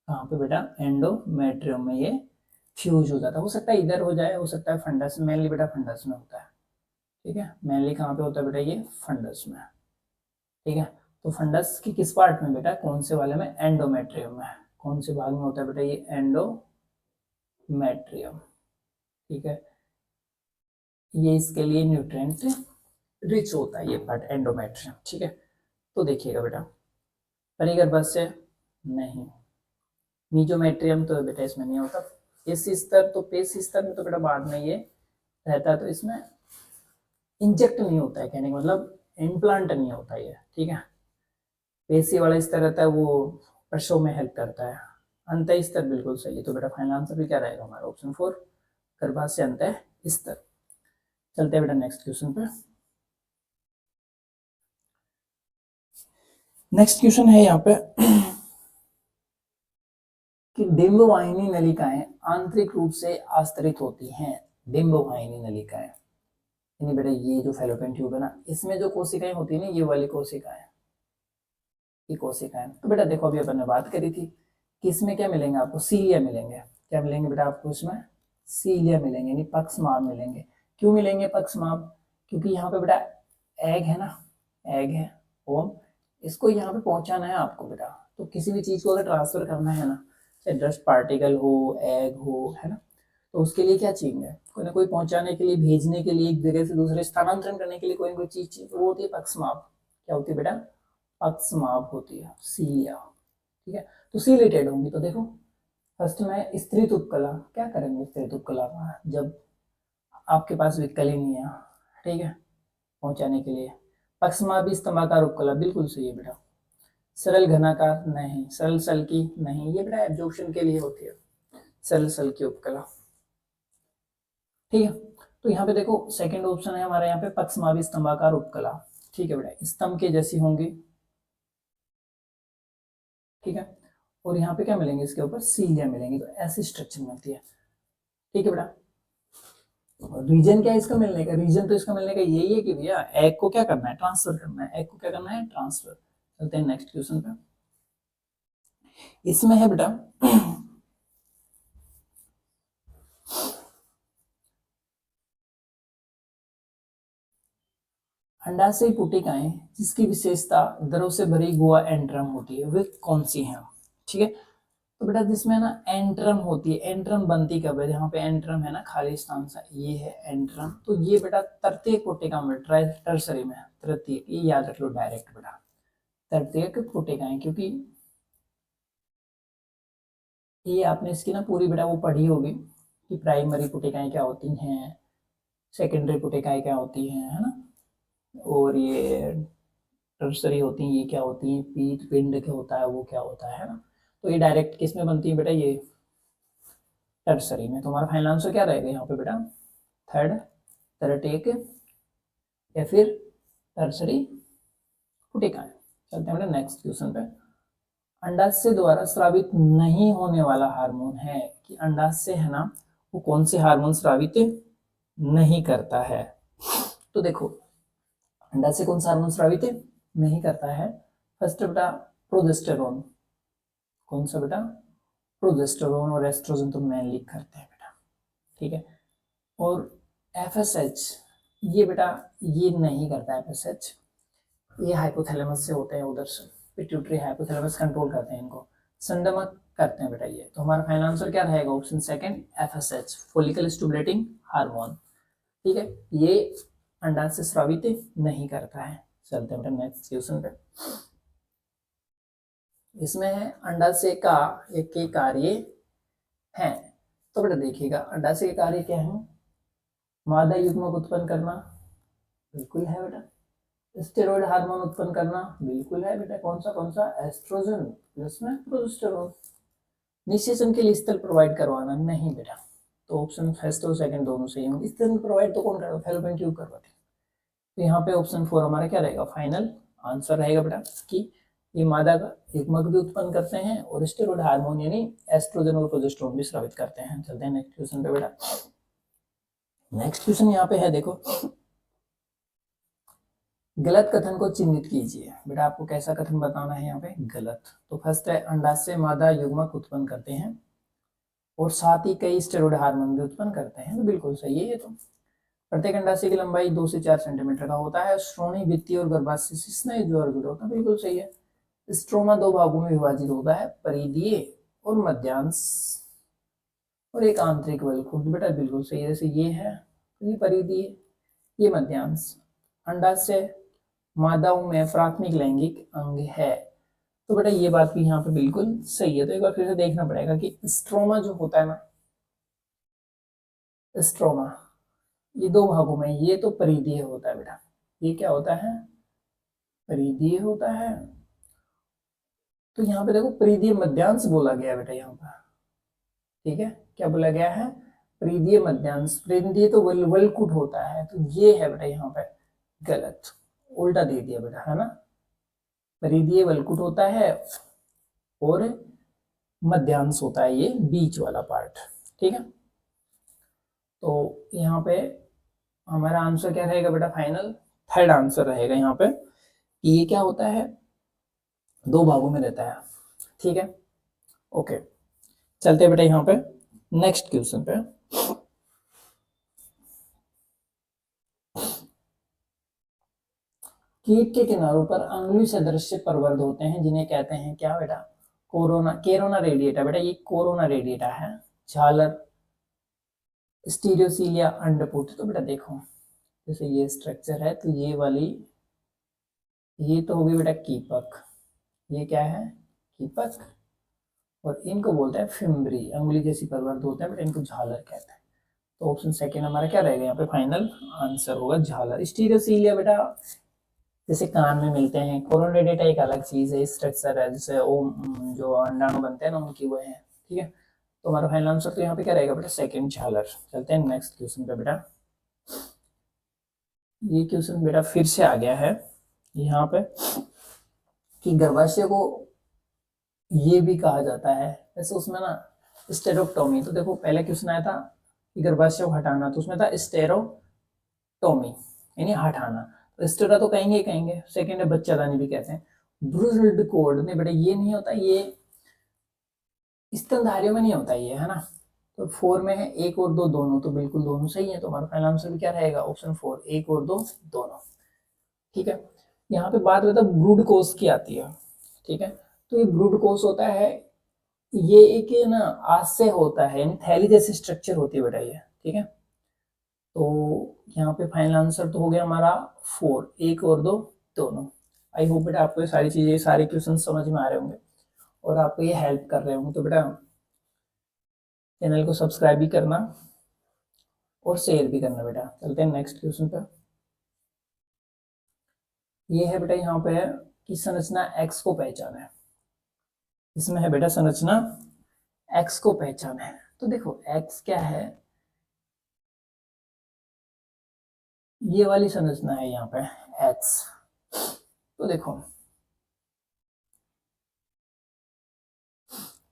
कहाँ पे बेटा? एंडोमेट्रियम में ये फ्यूज हो जाता है। हो सकता है इधर हो जाए, हो सकता है फंडस, मेनली बेटा फंडस में होता है। ठीक है, मेनली कहाँ पे होता है बेटा? ये फंडस में। ठीक है, तो फंडस की किस पार्ट में बेटा? कौन से वाले में? एंडोमेट्रियम में। कौन से भाग में होता है बेटा? ये एंडोमेट्रियम। ठीक है, ये इसके लिए न्यूट्रिएंट रिच होता है ये पार्ट एंडोमेट्रियम। ठीक है, तो देखिएगा बेटा, परिगर्भस्थ नहीं, मीजोमेट्रियम तो बेटा इसमें नहीं होता। पेशी स्तर, तो पेशी स्तर में तो बेटा बाद में ये रहता है, तो इसमें इंजेक्ट नहीं होता है, कहने का मतलब इम्प्लांट नहीं होता ये। ठीक है, पेशी वाला स्तर रहता है वो प्रसव में हेल्प करता है। अंत स्तर बिल्कुल सही है, तो बेटा फाइनल आंसर भी क्या रहेगा हमारा? ऑप्शन 4, गर्भाशय अंत स्तर। चलते हैं बेटा नेक्स्ट क्वेश्चन पे। नेक्स्ट क्वेश्चन है यहाँ पे कि डिम्बवाहिनी नलिकाएं आंतरिक रूप से आस्तरित होती हैं। डिम्बवाहिनी नलिकाएं यानी बेटा ये जो फैलोपियन ट्यूब है ना, इसमें जो कोशिकाएं होती है ना, ये वाली कोशिकाएं, ये कोशिकाएं। तो बेटा देखो अभी अपन ने बात करी थी कि इसमें क्या मिलेंगे आपको? सीलिया मिलेंगे। क्या मिलेंगे बेटा आपको इसमें? सीलिया मिलेंगे, यानी पक्षमाभ मिलेंगे। क्यों मिलेंगे पक्षमाभ? क्योंकि यहाँ पे बेटा एग है ना, एग है ओम, इसको यहाँ पे पहुंचाना है आपको बेटा। तो किसी भी चीज को अगर ट्रांसफर करना है ना, चाहे डस्ट पार्टिकल हो, एग हो, है ना, तो उसके लिए क्या चाहिए? कोई ना कोई पहुंचाने के लिए, भेजने के लिए, एक जगह से दूसरे स्थानांतरण करने के लिए कोई ना कोई चीज चाहिए, वो होती है पक्षमाभ। क्या होती है बेटा? पक्षमाभ होती है, सीलिया। ठीक है, तो सी रिलेटेड होंगी। तो देखो फर्स्ट में स्त्रीत उपकला। क्या करेंगे स्त्रीत उपकला का? जब आपके पास विकल ही नहीं है, ठीक है, पहुंचाने के लिए। पक्षमाभी स्तंभाकार उपकला बिल्कुल सही है बेटा। सरल घनाकार नहीं, सरल सल की नहीं, ये बेटा एब्जॉर्प्शन के लिए होती है सरल सल की उपकला। ठीक है, तो यहाँ पे देखो सेकंड ऑप्शन है हमारा यहाँ पे पक्षमाभी स्तंभाकार उपकला। ठीक है बेटा, स्तंभ के जैसी होंगी। ठीक है, और यहाँ पे क्या मिलेंगे? इसके ऊपर सीलिया मिलेंगे, तो ऐसी स्ट्रक्चर मिलती है। ठीक है बेटा, रीजन क्या है इसका मिलने का? रीजन तो इसका मिलने का यही है कि भैया एग को क्या करना है? ट्रांसफर करना है। एग को क्या करना है? ट्रांसफर। चलते हैं नेक्स्ट क्वेश्चन पे। इसमें है बेटा अंडाशय पुटिकाएं जिसकी विशेषता द्रव से भरी गुहा एंट्रम होती है, वे कौन सी हैं? ठीक है, तो बेटा जिसमें ना एंट्रम होती है, एंट्रम बनती कब है? यहाँ पे एंट्रम है ना, खाली स्थान सा, ये है एंट्रम। तो ये बेटा तृतीयक पुटिका में, टर्सरी में, तृतीयक, ये याद रख लो डायरेक्ट बेटा, तृतीयक पुटिकाएं। क्योंकि ये आपने इसकी ना पूरी बेटा वो पढ़ी होगी कि प्राइमरी पुटिकाएं क्या होती हैं, सेकेंडरी पुटिकाएं क्या होती हैं, है ना, और ये टर्सरी होती हैं, ये क्या होती हैं, पीत पिंड क्या होता है, वो क्या होता है ना। तो ये डायरेक्ट किस में बनती है बेटा? ये टर्सरी में। तो हमारा फाइनल आंसर क्या रहेगा यहाँ पे बेटा? थर्ड, तृतीयक या फिर टर्सरी पुटिकाएं। चलते हैं बेटा नेक्स्ट क्वेश्चन पे। अंडाशय द्वारा स्रावित नहीं होने वाला हार्मोन है, कि अंडाशय है ना, वो कौन से हार्मोन स्रावित नहीं करता है? तो देखो अंडाशय कौन सा हार्मोन स्रावित नहीं करता है? फर्स्ट बेटा प्रोजेस्टेरोन। कौन सा बेटा? प्रोजेस्टेरोन और एस्ट्रोजन तो मेनली करते हैं बेटा। ठीक है, और एफएसएच ये बेटा ये नहीं करता है। एफएसएच ये हाइपोथैलेमस से होते हैं, उधर से पिट्यूटरी हाइपोथैलेमस कंट्रोल करते हैं इनको, संडमक करते हैं बेटा ये। तो हमारा फाइनल आंसर क्या रहेगा? Option second, FSH, follicle stimulating hormone. ठीक है, ये अंडाशय से स्रावित नहीं करता है। चलते हैं बेटा नेक्स्ट क्वेश्चन पे। इसमें है अंडाशय का एक के कार्य है। तो बेटा देखिएगा अंडाशय के कार्य क्या है? मादा युग्मक उत्पन्न करना, बिल्कुल है बेटा। स्टेरॉइड हार्मोन उत्पन्न करना, बिल्कुल है बेटा। कौन सा? एस्ट्रोजन प्लस में प्रोजेस्टेरोन। निषेचन के लिए स्थल प्रोवाइड करवाना, नहीं बेटा। तो ऑप्शन फर्स्ट और सेकंड दोनों सही होंगे। स्थल प्रोवाइड तो कौन करता है? फैलोपियन ट्यूब करवाते हैं। तो यहाँ पे ऑप्शन 4 हमारा क्या रहेगा? फाइनल आंसर रहेगा बेटा कि ये मादा का युग्मक भी उत्पन्न करते हैं और स्टेरॉइड हार्मोन यानी एस्ट्रोजन और प्रोजेस्टेरोन भी स्रावित करते हैं। चलते हैं नेक्स्ट क्वेश्चन पे बेटा। नेक्स्ट क्वेश्चन यहाँ पे है देखो गलत कथन को चिन्हित कीजिए। बेटा आपको कैसा कथन बताना है यहाँ पे? गलत। तो फर्स्ट है, अंडाशय मादा युग्मक उत्पन्न करते हैं और साथ ही कई स्टेरॉयड हार्मोन भी उत्पन्न करते हैं। तो बिल्कुल सही है ये तो। प्रत्येक अंडाशय की लंबाई 2 से 4 सेंटीमीटर का होता है। श्रोणि, भित्ति और गर्भाशय से स्नायु द्वारा जुड़ा होता है। बिल्कुल सही है। स्ट्रोमा 2 भागों में विभाजित होता है, परिधीय और मध्यांश और एक आंतरिक वल्कुट। बेटा बिल्कुल सही है। जैसे ये है, ये परिधीय, ये मध्यांश। अंडाशय मादाओं में प्राथमिक लैंगिक अंग है। तो बेटा ये बात भी यहाँ पे बिल्कुल सही है। तो एक बार फिर से देखना पड़ेगा कि स्ट्रोमा जो होता है ना, स्ट्रोमा ये 2 भागों में, ये तो परिधीय होता है बेटा। ये क्या होता है? परिधीय होता है। तो यहाँ पे देखो परिधीय मध्यांश बोला गया बेटा यहाँ पर, ठीक है। क्या बोला गया है? परिधीय मध्यांश। परिधीय तो वल्कुट होता है, तो ये है बेटा यहाँ पे गलत, उल्टा दे दिया बेटा, है ना। परिधीय वल्कुट होता है और मध्यांश होता है ये बीच वाला पार्ट, ठीक है। तो यहाँ पे हमारा आंसर क्या रहेगा बेटा? फाइनल थर्ड आंसर रहेगा यहाँ पे। ये क्या होता है? 2 भागों में रहता है, ठीक है। ओके, चलते बेटा यहाँ पे नेक्स्ट क्वेश्चन पे। कीट के किनारों पर अंगुली सदृश प्रवर्ध होते हैं, जिन्हें कहते हैं क्या बेटा? Corona radiata. बेटा ये कोरोना रेडिएटा है। झालर, स्टीरियोसीलिया, अंडपुट। तो बेटा देखो, जैसे ये स्ट्रक्चर है, तो ये वाली, ये तो होगी बेटा कीपक। ये क्या है? कीपक। और इनको बोलते हैं फिम्बरी, अंगुली जैसी प्रवर्ध होते हैं बेटा, इनको झालर कहते हैं। तो ऑप्शन सेकेंड हमारा क्या रहेगा यहाँ पे? फाइनल आंसर होगा झालर। स्टीरियोसीलिया बेटा जैसे कान में मिलते हैं। कोरोना रेडिएटा एक अलग चीज है, स्ट्रक्चर है, जैसे जो अंडाणु बनते हैं ना, उनकी वो है, ठीक है। तो हमारा फाइनल आंसर तो यहाँ पे क्या रहेगा बेटा? सेकंड, झालर। चलते हैं नेक्स्ट क्वेश्चन पे बेटा। ये क्वेश्चन बेटा फिर से आ गया है यहाँ पे कि गर्भाशय को ये भी कहा जाता है, वैसे उसमें ना स्टेरोक्टोमी। तो देखो पहले क्वेश्चन आया था कि गर्भाशय को हटाना, तो उसमें था स्टेरोटोमी यानी हटाना। तो स्टेरा तो कहेंगे ही कहेंगे। सेकेंड है बच्चादानी भी कहते हैं। ब्रूस्ड कोड नहीं बेटा, ये नहीं होता, ये स्तनधारियों में नहीं होता ये, है ना। तो 4 में है 1 और 2 दोनों, तो बिल्कुल दोनों सही है। तो हमारा फाइनल आंसर भी क्या रहेगा? ऑप्शन 4, 1 और 2 दोनों, ठीक है। यहाँ पे बात मतलब ब्रूड कोष की आती है, ठीक है। तो ये ब्रूड कोष होता है, ये एक ना आशय होता है, यानी थैली जैसी स्ट्रक्चर होती है बेटा ये, ठीक है। तो यहाँ पे फाइनल आंसर तो हो गया हमारा 4, 1 और 2 दोनों। आई होप बेटा आपको ये सारी चीजें, सारे क्वेश्चन समझ में आ रहे होंगे और आपको ये हेल्प कर रहे होंगे। तो बेटा चैनल को सब्सक्राइब भी करना और शेयर भी करना बेटा। चलते हैं नेक्स्ट क्वेश्चन पे। ये है बेटा यहाँ पे कि संरचना एक्स को पहचाने। इसमें है बेटा संरचना एक्स को पहचाने। तो देखो एक्स क्या है? ये वाली संरचना है यहाँ पे एक्स। तो देखो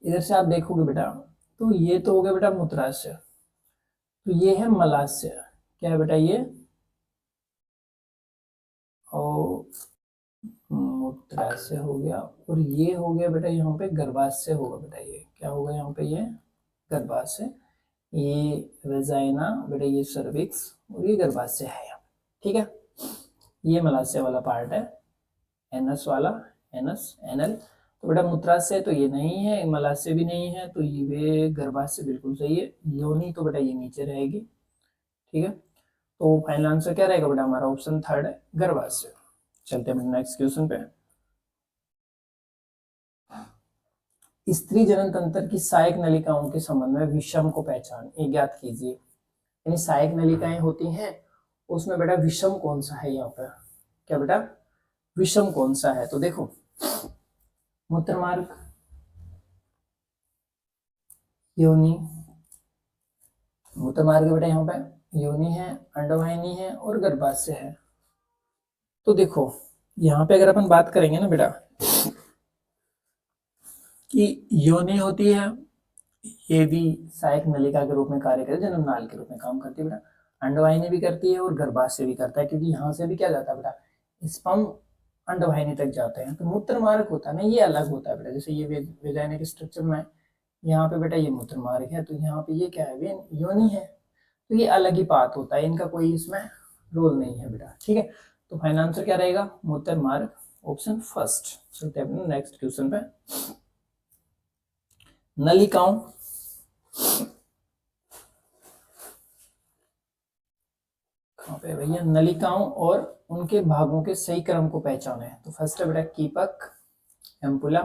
इधर से आप देखोगे बेटा, तो ये तो हो गया बेटा मूत्राशय, तो ये है मलाशय। क्या है बेटा? ये और मूत्राशय हो गया, और ये हो गया बेटा यहाँ पे गर्भाशय होगा बेटा। ये क्या होगा यहाँ पे? ये गर्भाशय, ये वेजाइना बेटा, ये सर्विक्स और ये गर्भाशय है यहाँ, ठीक है। ये मलाशय वाला पार्ट है, एनस वाला, एनस एनल। तो बेटा मूत्राशय तो ये नहीं है, मलाशय भी नहीं है, तो ये गर्भाशय बिल्कुल सही है। योनि तो बेटा ये नीचे रहेगी, ठीक है। तो फाइनल आंसर क्या रहेगा बेटा? हमारा ऑप्शन थर्ड है, गर्भाशय। चलते हैं नेक्स्ट क्वेश्चन पे। स्त्री जनन तंत्र की सहायक नलिकाओं के संबंध में विषम को पहचान ज्ञात कीजिए। यानी सहायक नलिकाएं होती हैं, उसमें बेटा विषम कौन सा है यहाँ पे? क्या बेटा विषम कौन सा है? तो देखो मूत्रमार्ग, योनि, मूत्रमार्ग बेटा यहाँ पे योनि है, अंडवाहिनी है और गर्भाशय है। तो देखो यहाँ पे अगर अपन बात करेंगे ना बेटा कि योनि होती है, ये भी सहायक नलिका के रूप में कार्य करती है, जन्म नाल के रूप में काम करती है बेटा। अंडवाहिनी भी करती है और गर्भाशय भी करता है, क्योंकि यहाँ से भी क्या जाता है बेटा? स्पर्म अंडवाहिनी तक जाते हैं। तो मूत्र मार्ग होता है ना, ये अलग होता है बेटा। जैसे ये वेजाइनिक स्ट्रक्चर में यहाँ पे बेटा ये मूत्र मार्ग है, तो यहाँ पे ये क्या है, योनि है। तो ये अलग ही बात होता है, इनका कोई इसमें रोल नहीं है बेटा, ठीक है। तो फाइनल आंसर क्या रहेगा, मूत्र मार्ग, ऑप्शन फर्स्ट। चलते हैं नेक्स्ट क्वेश्चन पे। नलिकाओं कहाँ पे भैया, नलिकाओं और उनके भागों के सही क्रम को पहचाने। तो फर्स्ट है बेटा कीपक, एम्पुला,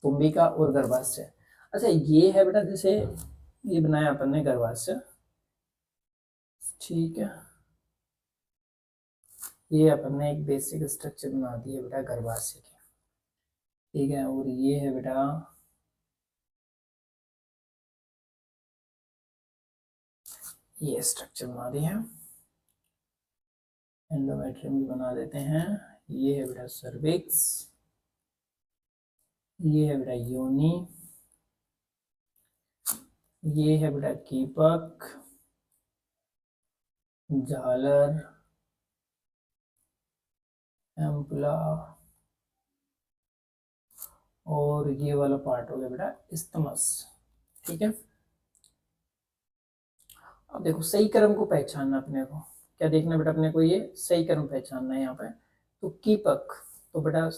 तुम्बिका और गर्भाशय। अच्छा ये है बेटा, जैसे ये बनाया अपन ने गर्भाशय, ठीक है, ये अपन ने एक बेसिक स्ट्रक्चर बना दी है बेटा गर्भाशय की, ठीक है। और ये है बेटा ये स्ट्रक्चर बना दी है, एंडोमेट्रियम भी बना देते हैं। ये है बेटा सर्विक्स, ये है बेटा योनि, ये है बेटा कीपक, झालर, एम्पुला, और ये वाला पार्ट हो गया बेटा इस्तमस, ठीक है। अब देखो सही क्रम को पहचानना अपने को, क्या देखना बेटा अपने को, ये सही क्रम पहचानना है यहाँ पे। तो कीपक, तो बेटा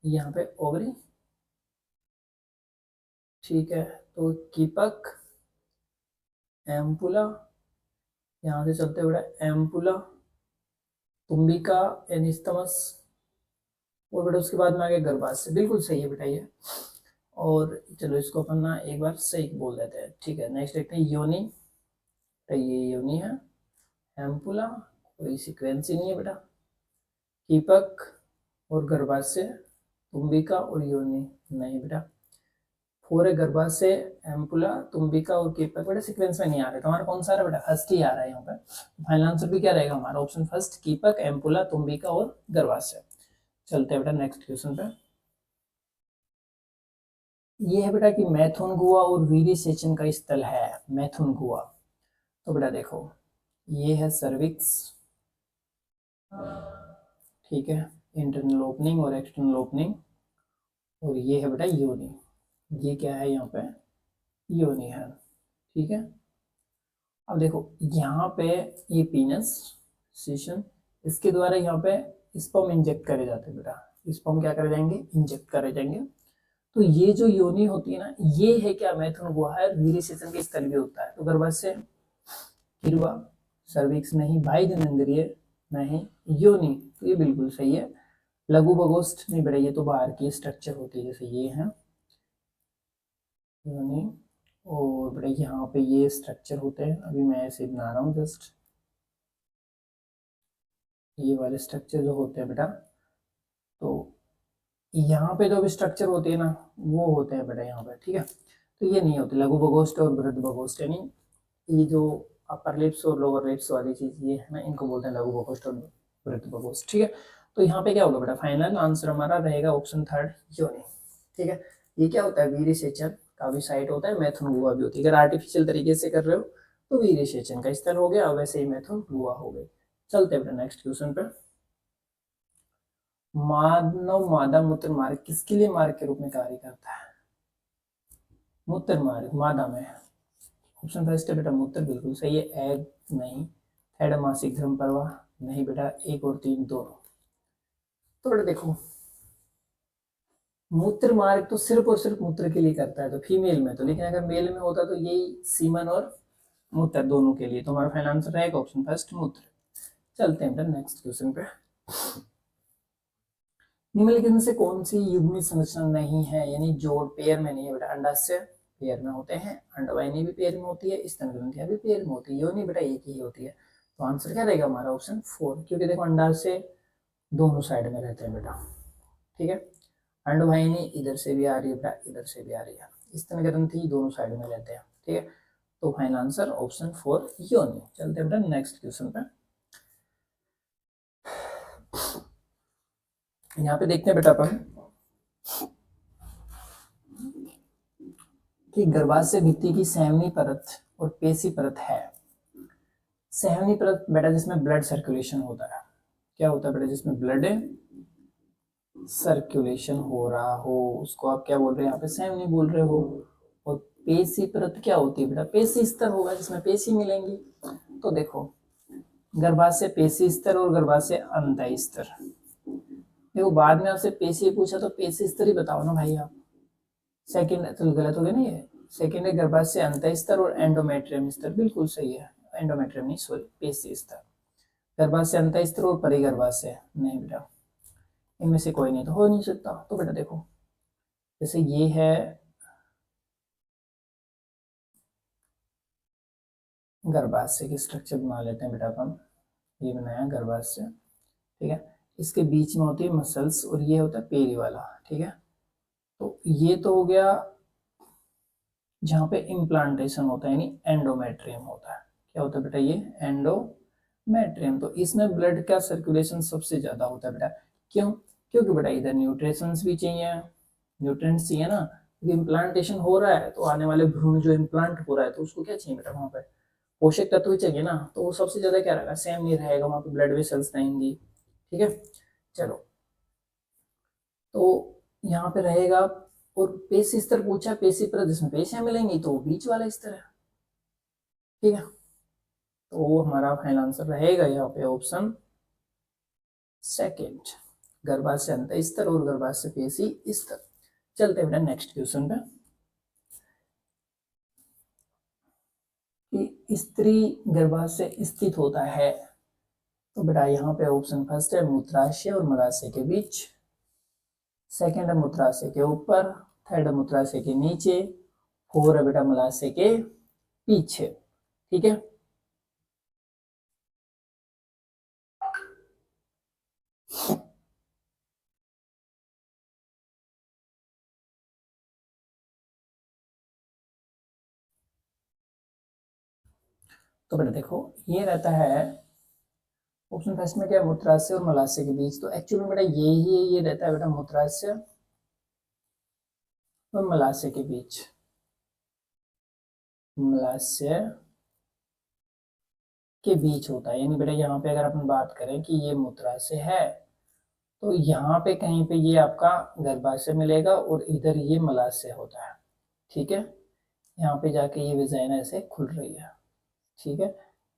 यहाँ पे ओवरी, ठीक है। तो कीपक, एम्पुला, यहाँ से चलते बेटा एम्पुला, तुम्बिका यानी स्तमस, और बेटा उसके बाद में आगे गर्भाशय। बिल्कुल सही है बेटा ये। और चलो इसको अपन ना एक बार सही बोल देते हैं, ठीक है। नेक्स्ट देखते हैं योनि, तो ये योनि है, एम्पुला कोई सीक्वेंस ही नहीं है बेटा, कीपक और गर्भाशय, तुम्बिका और योनि नहीं बेटा, फोर है गर्भाशय, एम्पुला, तुम्बिका और कीपक, बेटा सीक्वेंस में नहीं आ रहे। तो हमारा कौन सा आ रहा है बेटा, फर्स्ट ही आ रहा है यहाँ पे। फाइनल आंसर भी क्या रहेगा हमारा, ऑप्शन फर्स्ट, कीपक, एम्पुला, तुम्बिका और गर्भाशय। चलते हैं बेटा नेक्स्ट क्वेश्चन पे। ये है बेटा कि मैथुन गुहा और वीर्य सेचन का स्थल है, मैथुन गुहा। तो बेटा देखो ये है सर्विक्स, ठीक है, इंटरनल ओपनिंग और एक्सटर्नल ओपनिंग, और ये है बेटा योनि, ये क्या है यहाँ पे, योनि है, ठीक है। अब देखो यहाँ पे ये पीनस सेशन, इसके द्वारा यहाँ पे स्पर्म इंजेक्ट करे जाते हैं बेटा, स्पर्म क्या करे जाएंगे, इंजेक्ट करे जाएंगे। तो ये जो योनि होती है ना, ये है क्या, मैथुन गुहा है, वीर्य सेचन के स्थल भी होता है। तो गर्भाशय, किरवा, सर्विक्स नहीं, बाह्य जननेंद्रिय नहीं, योनि, तो ये बिल्कुल सही है। लघु बगोस्ट नहीं बेटा, ये तो बाहर की स्ट्रक्चर होती है, जैसे ये है योनि, और बेटा यहाँ पे ये स्ट्रक्चर होते हैं, अभी मैं ऐसे बना रहा हूँ जस्ट, ये वाले स्ट्रक्चर जो होते हैं बेटा, तो यहाँ पे जो भी स्ट्रक्चर होते हैं ना वो होते हैं बेटा यहाँ पे, ठीक है। तो ये नहीं होते लघु बगोस्ट और बृहद बगोस्ट, यानी ये जो अपर लिप्स और लोअर लिप्स वाली चीज ये है ना, इनको बोलते हैं लघु बगोस्ट और बृहद बगोस्ट, ठीक है। तो यहाँ पे क्या होगा बेटा, फाइनल आंसर हमारा रहेगा ऑप्शन थर्ड, योनि, ठीक है। ये क्या होता है, वीर्य सेचन का भी साइट होता है, मैथुन गुहा भी होती है। अगर आर्टिफिशियल तरीके से कर रहे हो तो वीर्य सेचन का स्थल हो गया, और वैसे ही मैथुन गुहा हो गई। चलते हैं नेक्स्ट क्वेश्चन पे। मानव मादा मूत्र मार्ग किसके लिए मार्ग के रूप में कार्य करता है, मूत्र मार्ग मादा में, ऑप्शन फर्स्ट है बेटा मूत्र, बिल्कुल सही है। एग नहीं, थर्ड मासिक धर्म प्रवाह नहीं बेटा, एक और तीन दोनों। तो बेटा देखो मूत्र मार्ग तो सिर्फ और सिर्फ मूत्र के लिए करता है, तो फीमेल में तो, लेकिन अगर मेल में होता तो यही सीमन और मूत्र दोनों के लिए। तो हमारा फाइनल आंसर रहेगा ऑप्शन फर्स्ट, मूत्र। चलते हैं नेक्स्ट क्वेश्चन पे। निम्नलिखित में से कौन सी युग्मित संरचना नहीं है, यानी जोड़ पेयर में नहीं है बेटा। अंडाशय पेयर में होते हैं, अंडवाहिनी भी पेयर में होती है, स्तन ग्रंथियां भी पेयर में होती है, योनि बेटा एक ही होती है। तो आंसर क्या रहेगा हमारा, ऑप्शन फोर, क्योंकि देखो अंडाशय दोनों साइड में रहते हैं बेटा, ठीक है। अंडवाहिनी इधर से भी आ रही है बेटा, इधर से भी आ रही है, स्तन ग्रंथि दोनों साइड में रहते हैं, ठीक है। तो फाइनल आंसर ऑप्शन फोर, योनि। चलते हैं बेटा नेक्स्ट क्वेश्चन पे। यहाँ पे देखते हैं बेटा अपन कि गर्भाशय भित्ति की सहमनी परत और पेशी परत है। सहमनी परत बेटा जिसमें ब्लड सर्कुलेशन होता है, क्या होता है बेटा, जिसमें ब्लड सर्कुलेशन हो रहा हो उसको आप क्या बोल रहे हैं, यहाँ पे सेम नहीं बोल रहे हो। और पेशी परत क्या होती है बेटा, पेशी स्तर होगा जिसमें पेशी मिलेंगी। तो देखो गर्भाशय पेशी स्तर और गर्भाशय अंतः स्तर। देखो बाद में आपसे पेशी पूछा तो पेशी स्तर ही बताओ ना भाई आप। सेकंड तो गलत हो गया ना, ये सेकंड है गर्भाशय अंतः स्तर और एंडोमेट्रियम स्तर, बिल्कुल सही है। एंडोमेट्रियम नहीं सॉरी, पेशी स्तर। गर्भाशय अंतः स्तर और परिगर्भाशय नहीं बेटा, इनमें से कोई नहीं तो हो नहीं सकता। तो बेटा देखो जैसे ये है गर्भाशय की स्ट्रक्चर बना लेते हैं बेटा अपन। ये बनाया गर्भाशय, ठीक है। इसके बीच में होती है मसल्स और ये होता है पेरी वाला, ठीक है। तो ये तो हो गया जहाँ पे इम्प्लांटेशन होता है यानी एंडोमेट्रियम होता है। क्या होता है बेटा, ये एंडोमेट्रियम। तो इसमें ब्लड का सर्कुलेशन सबसे ज्यादा होता है बेटा। क्यों? क्योंकि बेटा इधर न्यूट्रिशंस भी चाहिए, न्यूट्रिएंट्स चाहिए ना। इम्प्लांटेशन हो रहा है तो आने वाले भ्रूण जो इम्प्लांट हो रहा है तो उसको क्या चाहिए बेटा, वहां पे पोषक तत्व ही चाहिए ना। तो वो सबसे ज्यादा क्या रहेगा, सेम नहीं रहेगा, वहां पे ब्लड वेसल्स रहेंगी, ठीक है। चलो तो यहाँ पे रहेगा। और पेशी स्तर पूछा, पेशी पर जिसमें पेशियां मिलेंगी तो वो बीच वाला स्तर है, ठीक है। तो वो हमारा फाइनल आंसर रहेगा यहाँ पे ऑप्शन सेकंड, गर्भाशय अंतः स्तर और गर्भाशय पेशी स्तर। चलते हैं बेटा नेक्स्ट क्वेश्चन पे कि स्त्री गर्भाशय स्थित होता है। तो बेटा यहाँ पे ऑप्शन फर्स्ट है मूत्राशय और मलाशय के बीच, सेकंड है मूत्राशय के ऊपर, थर्ड है मूत्राशय के नीचे, फोर है बेटा मलाशय के पीछे, ठीक है। तो बेटा देखो ये रहता है ऑप्शन फर्स्ट में क्या है मूत्राशय और मलाशय के बीच। तो एक्चुअली में बेटा ये रहता है बेटा मूत्राशय और मलाशय के बीच, मलाशय के बीच होता है। यानी बेटा यहाँ पे अगर अपन बात करें कि ये मूत्राशय है तो यहाँ पे कहीं पे ये आपका गर्भाशय मिलेगा और इधर ये मलाशय होता है, ठीक है। यहाँ पे जाके ये वेजाइना ऐसे खुल रही है, ठीक है।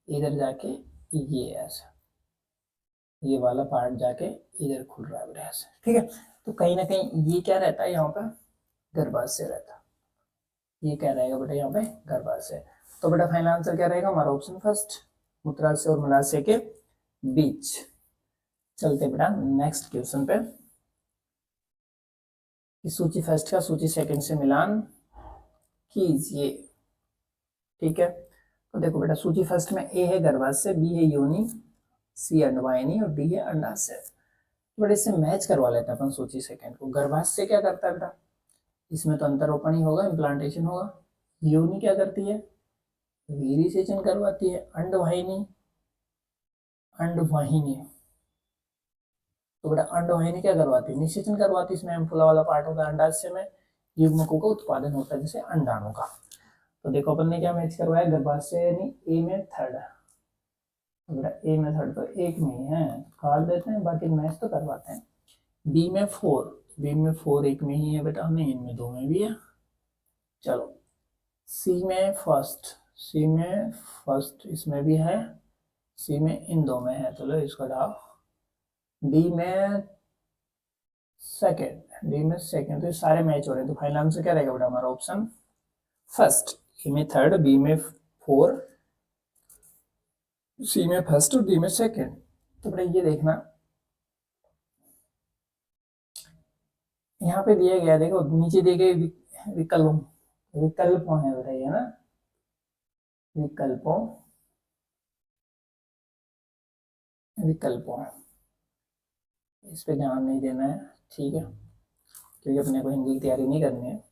इधर जाके ये ऐसा, ये वाला पार्ट जाके इधर खुल रहा है बेटा ऐसे, ठीक है। तो कहीं ना कहीं ये क्या रहता है यहाँ पे गर्भाशय रहता है। ये क्या रहेगा बेटा यहाँ पे गर्भाशय। तो बेटा फाइनल आंसर क्या रहेगा हमारा ऑप्शन फर्स्ट, मूत्राशय और मलाशय के बीच। चलते बेटा नेक्स्ट क्वेश्चन पे। इस सूची फर्स्ट का सूची सेकंड से मिलान कीजिए, ठीक है। तो देखो बेटा सूची फर्स्ट में ए है गर्भाशय, बी है योनि, सी अंडवाहिनी और डी है अंडाशय। तो बेटा इससे मैच करवा लेते हैं अपन सूची सेकंड को। गर्भाशय क्या करता है बेटा, इसमें तो अंतरोपण ही होगा, इम्प्लांटेशन होगा। योनि क्या करती है, वीर्यसेचन करवाती है। अंडवाहिनी, अंडवाहिनी तो बेटा अंडवाहिनी क्या करवाती है, निषेचन करवाती है। इसमें एम्फुला वाला पार्ट होता है। अंडाशय में युग्मकों का उत्पादन होता है जैसे अंडाणु का। तो देखो अपन ने क्या मैच करवाया, गर्भाशय यानी ए में थर्ड, तो बेटा ए में थर्ड तो एक में ही है, काट देते हैं, बाकी मैच तो करवाते हैं। बी में फोर, बी में फोर एक में ही है बेटा, नहीं इनमें दो में भी है। चलो सी में फर्स्ट, सी में फर्स्ट इसमें भी है, सी में इन दो में है, चलो इसको हटाओ। डी में सेकेंड, डी में सेकेंड, तो ये सारे मैच हो रहे हैं। तो फाइनल आंसर क्या रहेगा बेटा हमारा ऑप्शन फर्स्ट, ए में थर्ड, बी में फोर, सी में फर्स्ट और डी में सेकेंड। तो बेटा ये देखना यहाँ पे दिया गया, देखो नीचे दिए गए विकल्प, विकल्पों है बेटा ये ना, विकल्पों, विकल्पों, इस पे ध्यान नहीं देना है, ठीक है, क्योंकि अपने को हिंदी की तैयारी नहीं करनी है।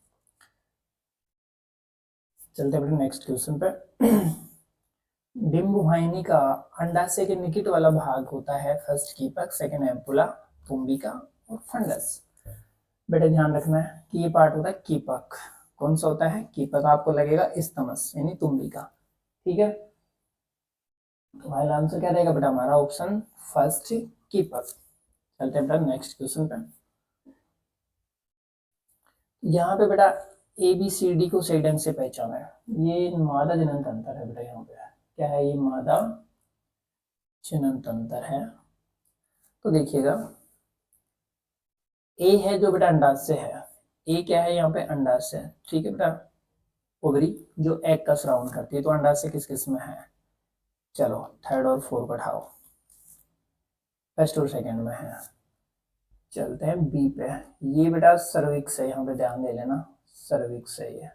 चलते बेटा नेक्स्ट क्वेश्चन पे। डिम्ब वाहिनी का अंडाशय के निकट वाला भाग होता है फर्स्ट कीपक, सेकंड एम्पुला, तुम्बिका और फंडस। बेटा ध्यान रखना है कि ये पार्ट होता है कीपक। कौन सा होता है कीपक, आपको लगेगा स्तमस यानी तुम्बिका, ठीक है। तो फाइनल आंसर क्या रहेगा बेटा हमारा ऑप्शन फर्स्ट कीपक। चलते हैं बेटा नेक्स्ट क्वेश्चन पे। यहाँ पे बेटा ए बी सी डी को सही ढंग से पहचाना है। ये मादा जनन तंत्र है बेटा, यहाँ पे क्या है, ये मादा जनन तंत्र है। तो देखिएगा ए है जो बेटा अंडाशय है, ए क्या है यहाँ पे, अंडाशय, ठीक है बेटा, ओवरी जो एग का श्रावण करती है। तो अंडाशय किस किस में है, चलो थर्ड और फोर्थ को उठाओ, फर्स्ट और सेकंड में है। चलते हैं बी पे, ये बेटा सर्विक्स है, यहाँ पे ध्यान दे लेना, सर्विक्स है ये,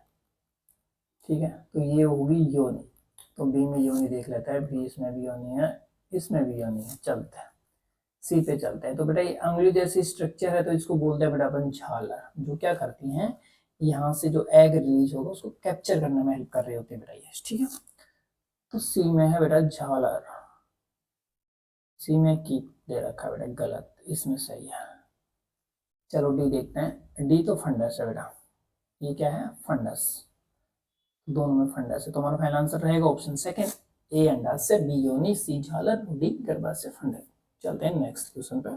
ठीक है। तो ये होगी योनि, तो बी में योनि देख लेते हैं, बी इसमें भी योनि है, इसमें भी योनि है। चलते हैं सी पे चलते हैं। तो बेटा ये अंगुली जैसी स्ट्रक्चर है, तो इसको बोलते हैं बेटा अपन झालर, जो क्या करती हैं, यहाँ से जो एग रिलीज होगा उसको कैप्चर करने में हेल्प कर रही होती है बेटा ये, ठीक है। तो सी में है बेटा झालर, सी में कीप दे रखा है बेटा, गलत, इसमें सही है। चलो डी देखते हैं, डी तो फंडस है बेटा, ये क्या है, फंडस, दोनों में फंडस है। तो हमारा फाइनल आंसर रहेगा ऑप्शन सेकंड, ए अंडाशय, बी योनि, सी झालर, डी गर्भाशय फंडस। चलते हैं नेक्स्ट क्वेश्चन पे।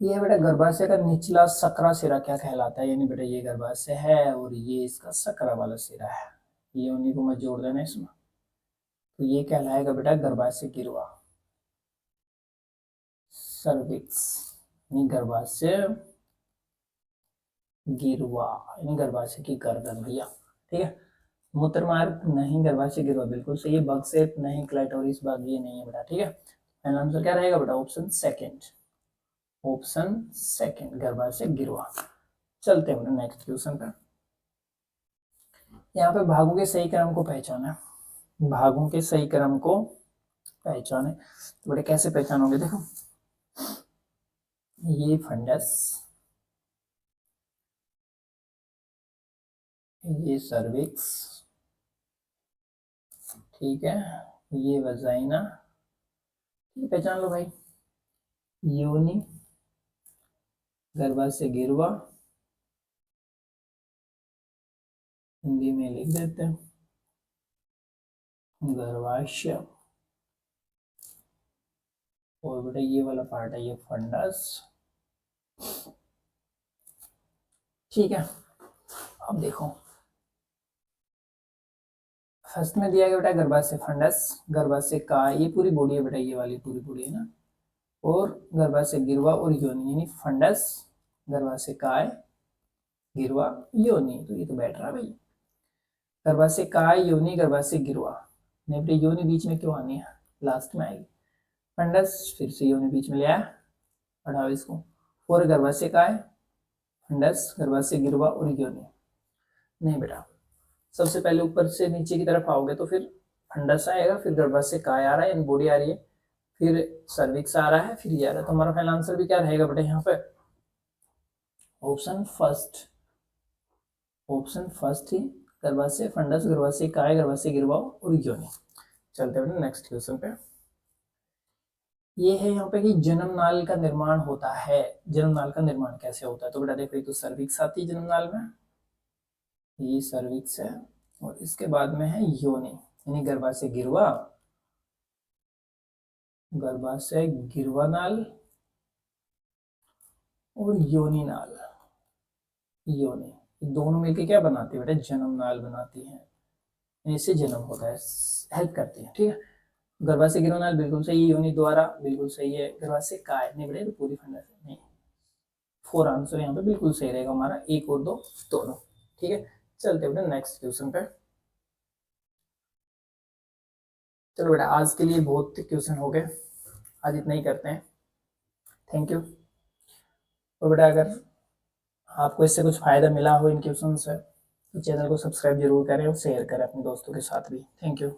ये है बेटा गर्भाशय का निचला सकरा सिरा क्या कहलाता है, यानी बेटा ये गर्भाशय है और ये इसका सकरा वाला सिरा है, ये उन्हीं को मैं जोड़ देना इसमें। तो ये कहलाएगा बेटा गर्भाशय गिरवा, सर्विक्स, यानी गर्भाशय गिरवा, यानी गर्भाशय की गर्दन भैया, ठीक है। मूत्र मार्ग नहीं, गर्भाशय गिरवा बिल्कुल सही है, बग सेट नहीं, क्लाइटोरिस बग ये नहीं है बेटा, ठीक है। फाइनल आंसर क्या रहेगा बेटा, ऑप्शन सेकंड, ऑप्शन सेकंड गर्भाशय गिरवा। चलते हैं नेक्स्ट क्वेश्चन पे। यहाँ पे भागों के सही क्रम को पहचाना, भागों के सही क्रम को पहचाने, तो बेटा कैसे पहचानोगे, देखो ये फंडस, ये सर्विक्स, ठीक है, ये वजाइना, पहचान लो भाई, योनि, गर्भाशय गिरवा, हिंदी में लिख देते हैं गर्भाशय, और बेटा ये वाला पार्ट है ये फंडस, ठीक है। अब देखो फर्स्ट में दिया गया बेटा गर्भाशय फंडस, गर्भाशय का, ये पूरी बॉडी है बेटा, ये वाली पूरी बॉडी है ना, और गर्भाशय गिरवा और योनि, यानी फंडस, गर्भाशय काय, गिरवा, योनि, तो ये तो बैठ रहा भाई, गर्भाशय काय, योनि, गर्भाशय गिरवा, नहीं बेटा योनि बीच में क्यों आनी है, लास्ट में आएगी, फंडस फिर से योनि बीच में ले आया, पढ़ाओ इसको, और गर्भाशय काय, फंडस, गर्भाशय गिरवा और योनि, नहीं बेटा सबसे पहले ऊपर से नीचे की तरफ आओगे तो फिर फंडस आएगा, फिर गर्भाशय काय आ रहा है, बॉडी आ रही है, फिर सर्विक्स आ रहा है, फिर ये आ रहा है। तो हमारा फाइनल आंसर भी क्या रहेगा बेटा यहाँ पे, ऑप्शन फर्स्ट, ऑप्शन फर्स्ट ही, गर्भाशय फंडस, गर्भाशय काय, गर्भाशय गिरवा और योनि। चलते हैं नेक्स्ट क्वेश्चन पे। ये है यहाँ पे कि जन्म नाल का निर्माण होता है, जन्म नाल का निर्माण कैसे होता है, तो बेटा देखो ये तो सर्विक्स आती है जन्म नाल में, ये सर्विक्स है, और इसके बाद में है योनि, यानी गर्भाशय गिरवा, गर्भाशय गिरवा नाल और योनि नाल, योनि, दोनों मिलकर क्या बनाती है बेटा, जन्म नाल बनाती है, इससे जन्म होता है, हेल्प करती है, ठीक है। गर्भाशय गिरवा नाल बिल्कुल सही है, योनि द्वारा बिल्कुल सही है, गर्भाशय काय नहीं बेटा, तो पूरी फंडस नहीं, फोर आंसर यहाँ पे बिल्कुल सही रहेगा हमारा, एक और दो दोनों, ठीक है। चलते बेटा नेक्स्ट क्वेश्चन पे। चलो बेटा आज के लिए बहुत क्वेश्चन हो गए, आज इतना ही करते हैं, थैंक यू। और बेटा अगर आपको इससे कुछ फायदा मिला हो इन क्वेश्चन से, तो चैनल को सब्सक्राइब जरूर करें और शेयर करें अपने दोस्तों के साथ भी, थैंक यू।